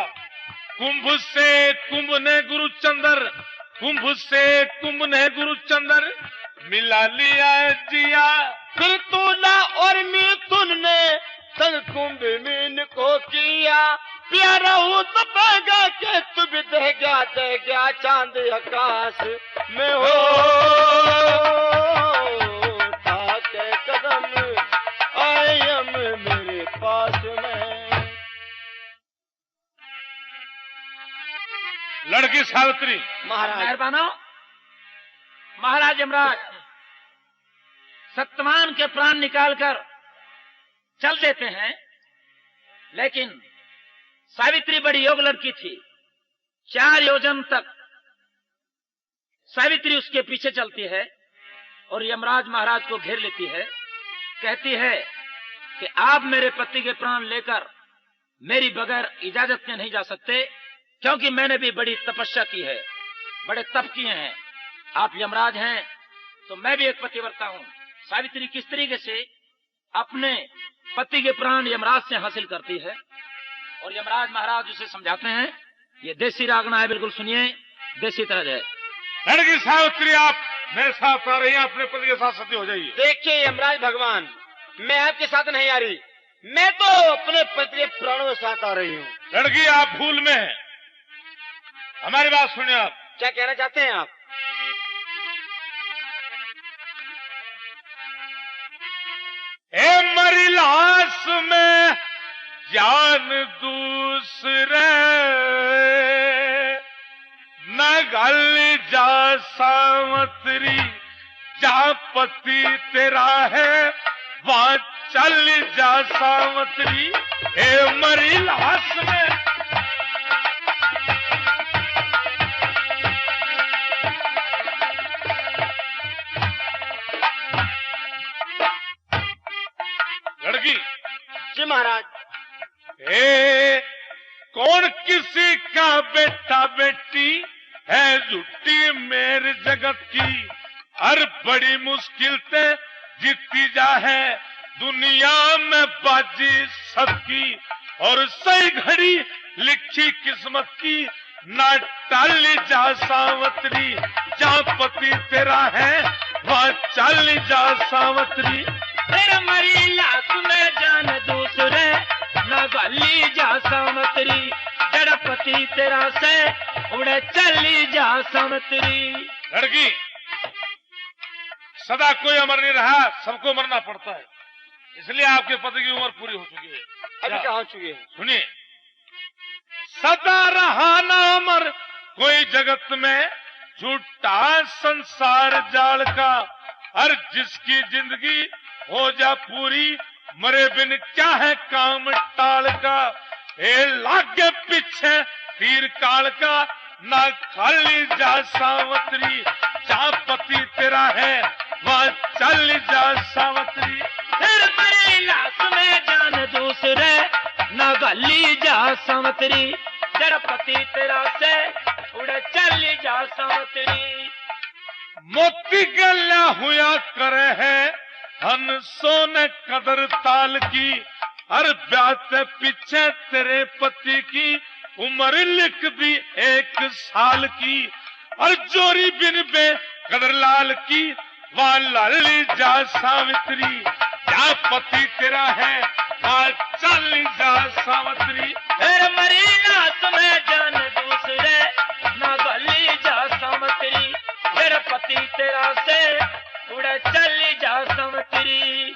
कुंभ से कुंभ ने गुरु चंद्र, कुंभ से कुंभ ने गुरु चंद्र मिला लिया जिया। फिर तूला और मिथुन ने संग कुंभ मीन को किया। प्यारा हूँ तो पैगा के तू भी दे गया चांद आकाश में हो उठा के कदम आए हम मेरे पास में। लड़की सावित्री महाराज मेहरबानो महाराज यमराज सत्यवान के प्राण निकालकर चल देते हैं, लेकिन सावित्री बड़ी योग लड़की थी। 4 योजन तक सावित्री उसके पीछे चलती है और यमराज महाराज को घेर लेती है। कहती है कि आप मेरे पति के प्राण लेकर मेरी बगैर इजाजत के नहीं जा सकते, क्योंकि मैंने भी बड़ी तपस्या की है, बड़े तप किए हैं। आप यमराज हैं तो मैं भी एक पतिव्रता हूं। सावित्री किस तरीके से अपने पति के प्राण यमराज से हासिल करती है और यमराज महाराज उसे समझाते हैं। ये देसी रागना है, बिल्कुल सुनिए, देसी तरह है। लड़की सावित्री आप मेरे साथ आ रही हैं, अपने पति के साथ सती हो जाइए। देखिए यमराज भगवान, मैं आपके साथ नहीं आ रही, मैं तो अपने पति के प्राणों के साथ आ रही हूँ। लड़की आप भूल में हैं, हमारी बात सुनिए। आप क्या कहना चाहते हैं आप? ए मरी लाश में जान दूसरे न गल जा सावत्री, जहाँ पति तेरा है वहाँ चल जा सावत्री। ए मरी लाश में लड़की जी महाराज। कौन किसी का बेटा बेटी है झूठी मेरे जगत की। हर बड़ी मुश्किल से जीती जा है दुनिया में बाजी सबकी। और सही घड़ी लिखी किस्मत की ना टाली जा सावत्री, जहाँ पति तेरा है वहाँ चल जा सावत्री। तेरा मरी लाश में जान दूसरे न गली जा सावत्री, तेरा पति तेरा से उड़े चली जा सावत्री। लड़की सदा कोई अमर नहीं रहा, सबको मरना पड़ता है, इसलिए आपके पति की उम्र पूरी हो चुकी है। अभी कहाँ हो चुकी है? सुनिए, सदा रहा ना अमर कोई जगत में, झूठा संसार जाल का। हर जिसकी जिंदगी हो जा पूरी, मरे बिन क्या है काम टाल का। ए लागे पीछे तीर काल का, ना खाली जा सावत्री, जहाँ पति तेरा है वहाँ चल जा सावत्री। फिर मरी लाश में जान दूसरे न गली जा सावत्री, तेरा पति तेरा से उड़े चली जा सावत्री। मोती गला हुआ करे है हन सोने कदर ताल की, हर ब्याह पीछे तेरे पति की उम्र लिख दी 1 साल की, और जोरी बिन बे कदर लाल की वहाँ लाली जा सावित्री, क्या पति तेरा है वहाँ चली जा सावित्री। फिर मरी ना तुम्हें जान दूसरे ना गली जा सावित्री, फिर पति तेरा से उड़े चली जा सावित्री।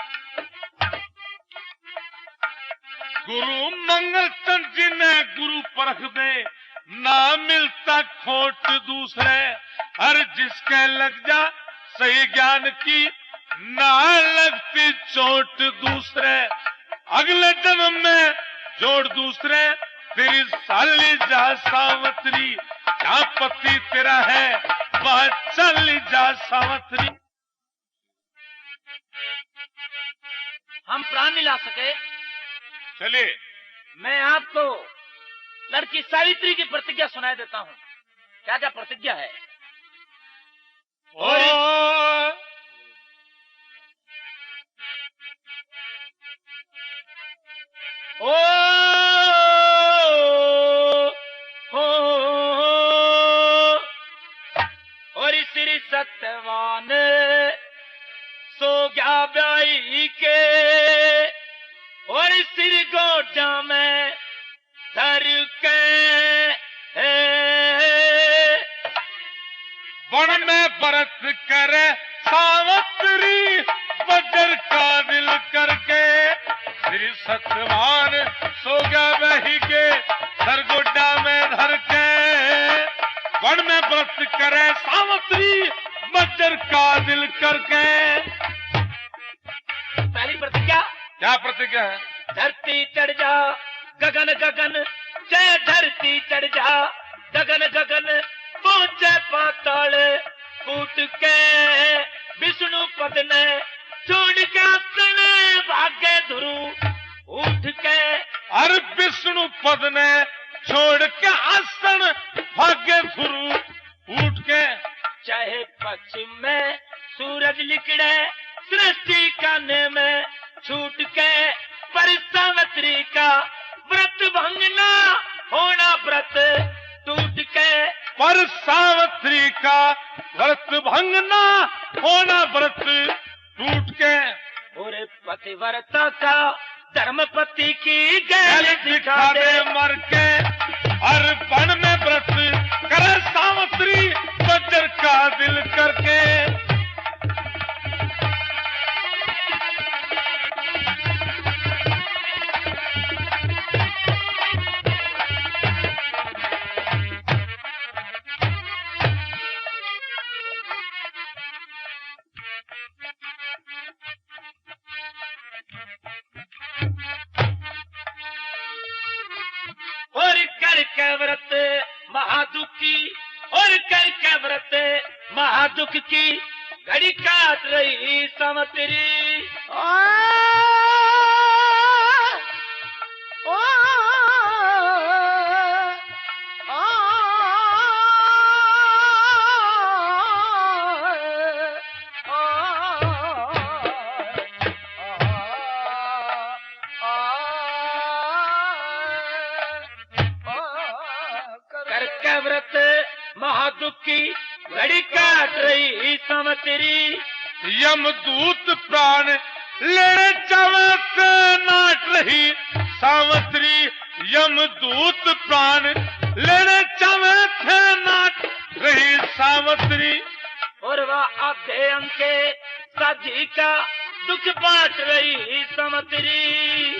गुरु मंगल चंद जी ने गुरु परख दे, ना मिलता खोट दूसरे, हर जिसके लग जा सही ज्ञान की ना लगती चोट दूसरे, अगले जन्म में जोड़ दूसरे तेरी साली जा सावत्री, क्या पति तेरा है वह चली जा सावत्री। हम प्राण नहीं ला सके, चलिए मैं आपको लड़की सावित्री की प्रतिज्ञा सुनाई देता हूँ। क्या क्या प्रतिज्ञा है? ओ और श्री सत्यवान सो गया ब्याई के, और श्री गोडा में धर के वन में बरत करे सावत्री, बजर का दिल करके श्री सत्यवान सो गया बही के, सरगोडा में धर के वन में व्रत करे सावत्री, बजर का दिल करके। पहली प्रतिज्ञा क्या प्रतिज्ञा है? धरती चढ़ जा गगन गगन, जय धरती चढ़ जा गगन गगन, पहुंचे पाताल कूट के, विष्णु पद ने छोड़ के आसन भागे ध्रुव उठ के, और विष्णु पद ने छोड़ के आसन भागे ध्रुव उठ के, चाहे पश्चिम में सूरज लिकड़े सृष्टि काने में छूट के, पर सावित्री का व्रत भंगना होना व्रत टूट के, पर सावित्री का व्रत भंगना होना व्रत टूट के, और पतिव्रता का धर्मपति की गैल गैल दिखा दे मर के, और वन में व्रत करे सावित्री, बजर का दिल करके। और कर व्रत महादुखी, और कर व्रत महादुख की घड़ी काट रही सावित्री। कर व्रत महादुखी घड़ी काट रही सावित्री। यमदूत प्राण लेने चावे थे नाट रही सावित्री, यमदूत प्राण लेने चावे थे नाट रही सावित्री। और वह आधे अंके साझी का दुख बांट रही सावित्री।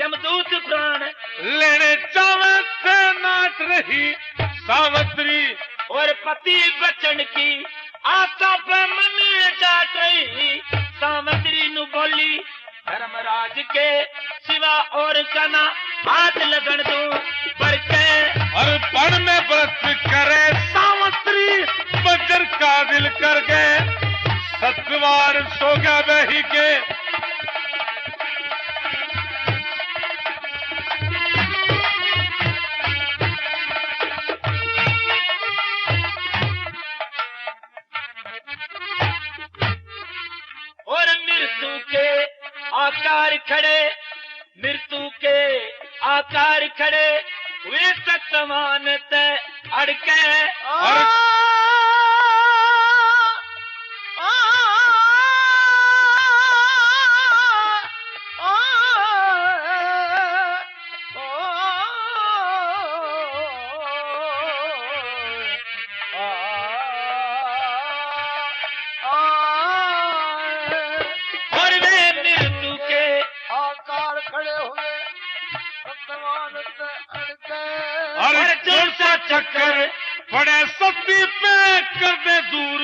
यमदूत प्राण लेने चावे थे नाट रही सावित्री, और पति बचन की आशा पे मन जाट रही सावित्री नु बोली, धर्मराज के सिवा और कना हाथ लगन दो पर के, और वन में व्रत करे सावित्री, बजर का दिल कर गए, सतवार सो गया बही के। और मृत्यु खड़े मृत्यु के आकार खड़े हुए सतमान ते अड़के चक्कर बड़े सती पे कर दे दूर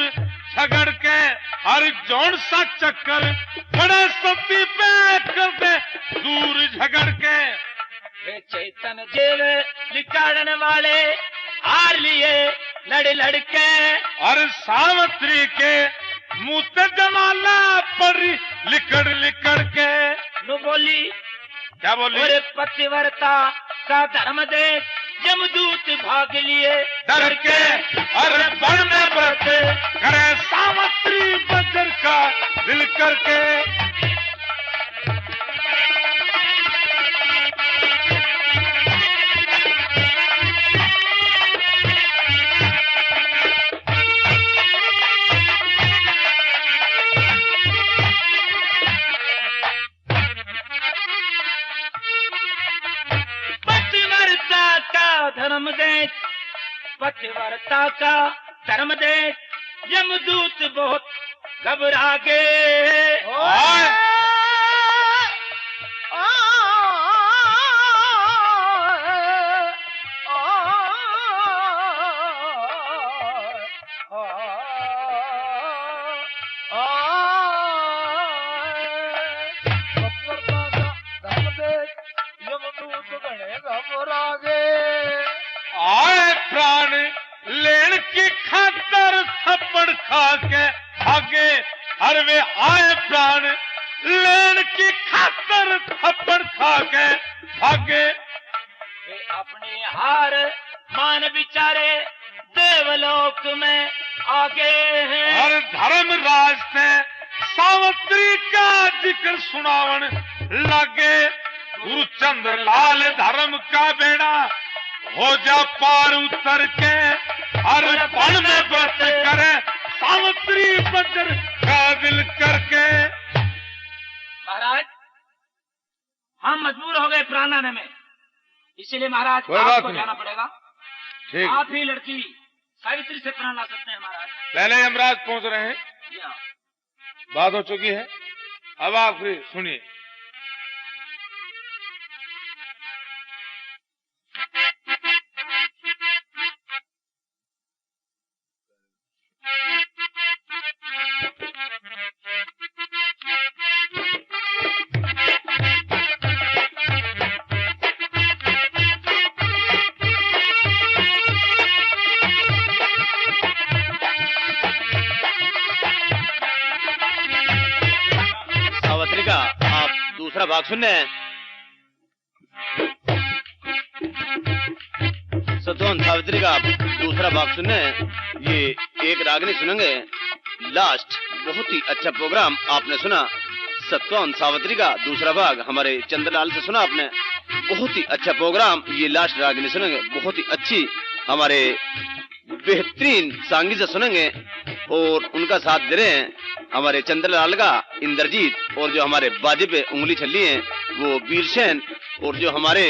झगड़ के हर जौन सा चक्कर बड़े सती पे कर दे दूर झगड़ के वे चैतन जेल निकालने वाले हार लिए लड़ लड़के और सावित्री के मुँह जमाला पर लिकड़ लिकड़ के नु बोली क्या बोली और पतिव्रता का धर्म देख यमदूत भाग लिए डर के अरे बड़ में बरते करे सावित्री बजर का दिल करके धर्म देख पतिव्रता का धर्म देख यमदूत बहुत घबरा गए आए प्राण लेन की खातर थप्पड़ खा के भागे हर वे आए प्राण लेन की खातर थप्पड़ खा के भागे वे अपनी हार मान बिचारे देवलोक में आगे हैं हर धर्म राज से सावित्री का जिक्र सुनावन लगे गुरु चंद्रलाल धर्म का बेड़ा हो जा पार उतर के हर पल में व्रत करे सावित्री बजर का दिल करके महाराज हम मजबूर हो गए प्राण आने में इसीलिए महाराज कोई बात आपको नहीं। जाना पड़ेगा ठीक आप ही लड़की सावित्री से प्राण ला सकते हैं महाराज पहले यमराज पहुंच रहे हैं जी हाँ। बात हो चुकी है अब आप फिर सुनिए सावित्री का आप दूसरा भाग सुनने हैं सतवन सावित्री का आप दूसरा भाग सुनने हैं ये एक रागनी सुनेंगे लास्ट बहुत ही अच्छा प्रोग्राम आपने सुना सतवन सावित्री का दूसरा भाग हमारे चंद्रलाल से सुना आपने बहुत ही अच्छा प्रोग्राम ये लास्ट रागनी सुनेंगे बहुत ही अच्छी हमारे बेहतरीन सांगी से सुनेंगे और उनका साथ दे रहे हैं हमारे चंद्रलाल का इंद्रजीत और जो हमारे बाजे पे उंगली छल्ली हैं वो वीरसेन और जो हमारे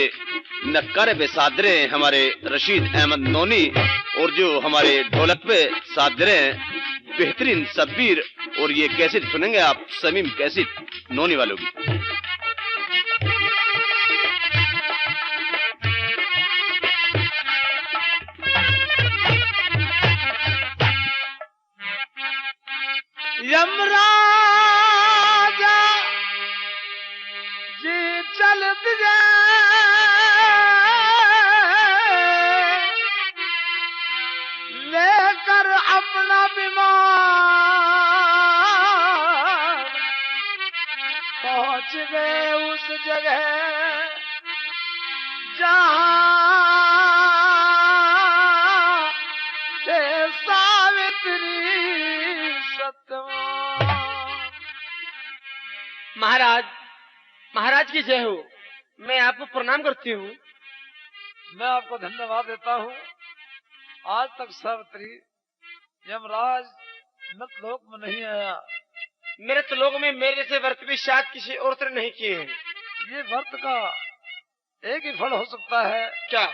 नक्कारे पे साथ दे रहे हैं हमारे रशीद अहमद नोनी और जो हमारे ढोलक पे साथ दे रहे हैं बेहतरीन सब्बीर और ये कैसेट सुनेंगे आप समीम कैसेट नोनी वालों की यमराजा जी चलत लेकर अपना विमान पहुंच गए उस जगह जहां थे सावित्री महाराज यमराज की जय हो। मैं आपको प्रणाम करती हूँ। मैं आपको धन्यवाद देता हूँ। आज तक सावित्री यमराज मृतलोक में नहीं आया। मेरे त्रिलोक में मेरे जैसे व्रत भी शायद किसी और तरह नहीं किए हैं। ये व्रत का एक ही फल हो सकता है क्या?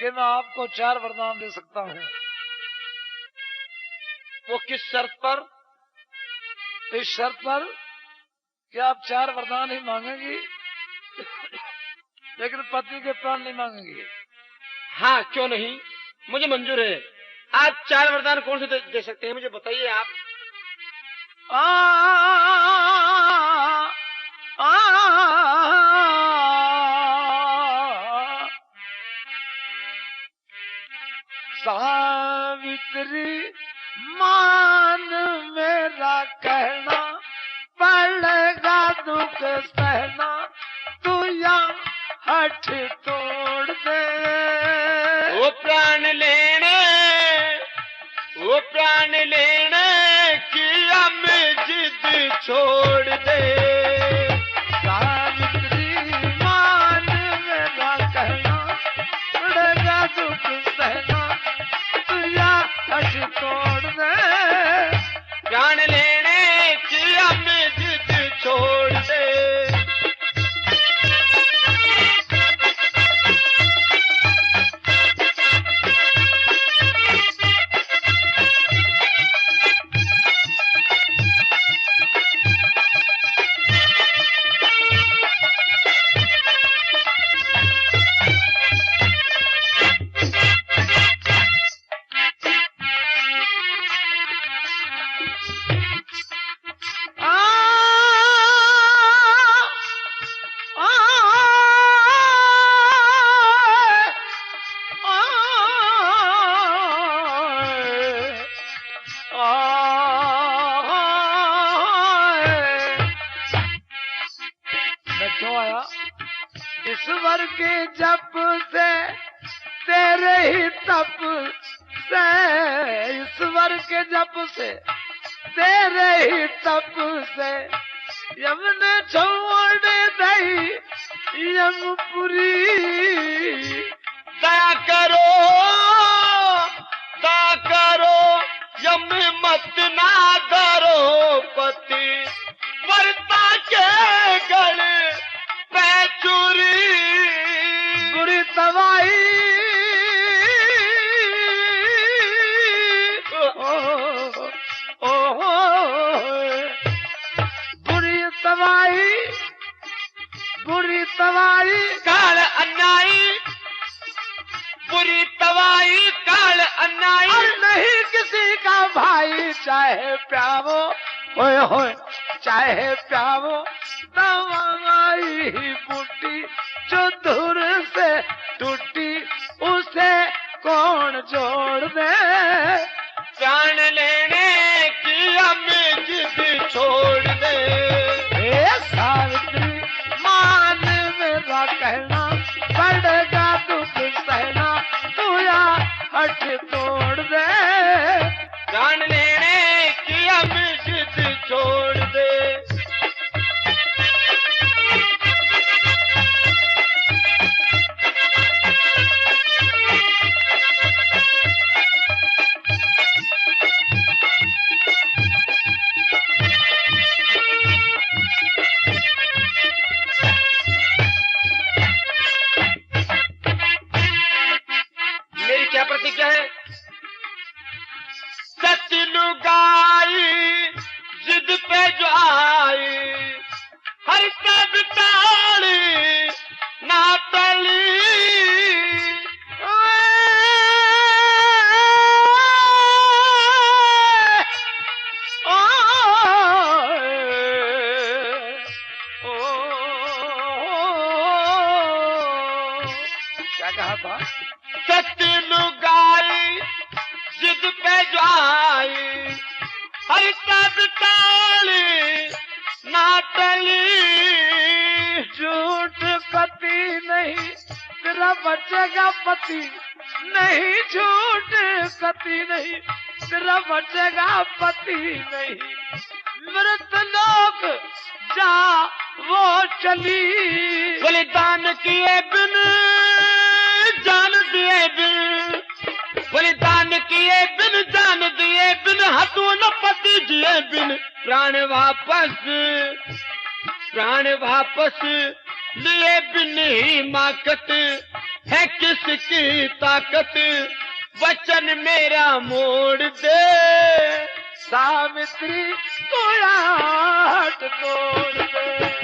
कि मैं आपको 4 वरदान दे सकता हूँ। वो किस शर्त पर? इस शर्त पर कि आप 4 वरदान ही मांगेंगी, लेकिन पति के प्राण नहीं मांगेंगी। हाँ, क्यों नहीं, मुझे मंजूर है। आप 4 वरदान कौन से दे सकते हैं, मुझे बताइए आप। सावित्री मान मेरा कहना, पड़ेगा दुख सहना, तू यहाँ हठ तोड़ दे। वो प्राण लेने की हम जिद छोड़ दे। सावित्री मान मेरा कहना, पड़ेगा दुख सहना, तू यहाँ हठ तोड़ दे। प्राण लेने की हम जिद छोड़ दे। ईश्वर के जप से तेरे ही तप से, ईश्वर के जप से तेरे ही तप से, यमने छोड़ दई यमपुरी। दया करो यम मत ना धरो पति, वर्ता के गले पे चूरी। बुरी तबाही बुरी तबाही काल अन्यायी, बुरी तबाही काल अन्यायी। और नहीं किसी का भाई, चाहे प्यावो होए होए, चाहे प्यावो दवाई बूटी, जो दूर से टूटी उसे कौन जोड़ दे। प्राण लेने की हम जिद छोड़ दे। हे सावित्री मान मेरा कहना, पड़ेगा दुख सहना, तू या हठ तोड़ दे। प्राण लेने की हम जिद छोड़ दे। मेरी क्या प्रतिज्ञा है? सतलुगाई जिद पे जो आई, हर कब ताली ना तली। क्या कहा था? सतलुगाई जिद पे जो आई, हर कब ताली ना तली। झूठ पति नहीं तेरा बचेगा पति नहीं, झूठ पति नहीं तेरा बचेगा पति नहीं। मृत लोक जा वो चली। बलिदान किए बिन जान दिए बिन, बलिदान किए बिन जान दिए बिन, हथों न पति जिए बिन, प्राण वापस लिए बिन ही माकत है किसकी ताकत, वचन मेरा मोड़ दे सावित्री को याद तोड़ दे।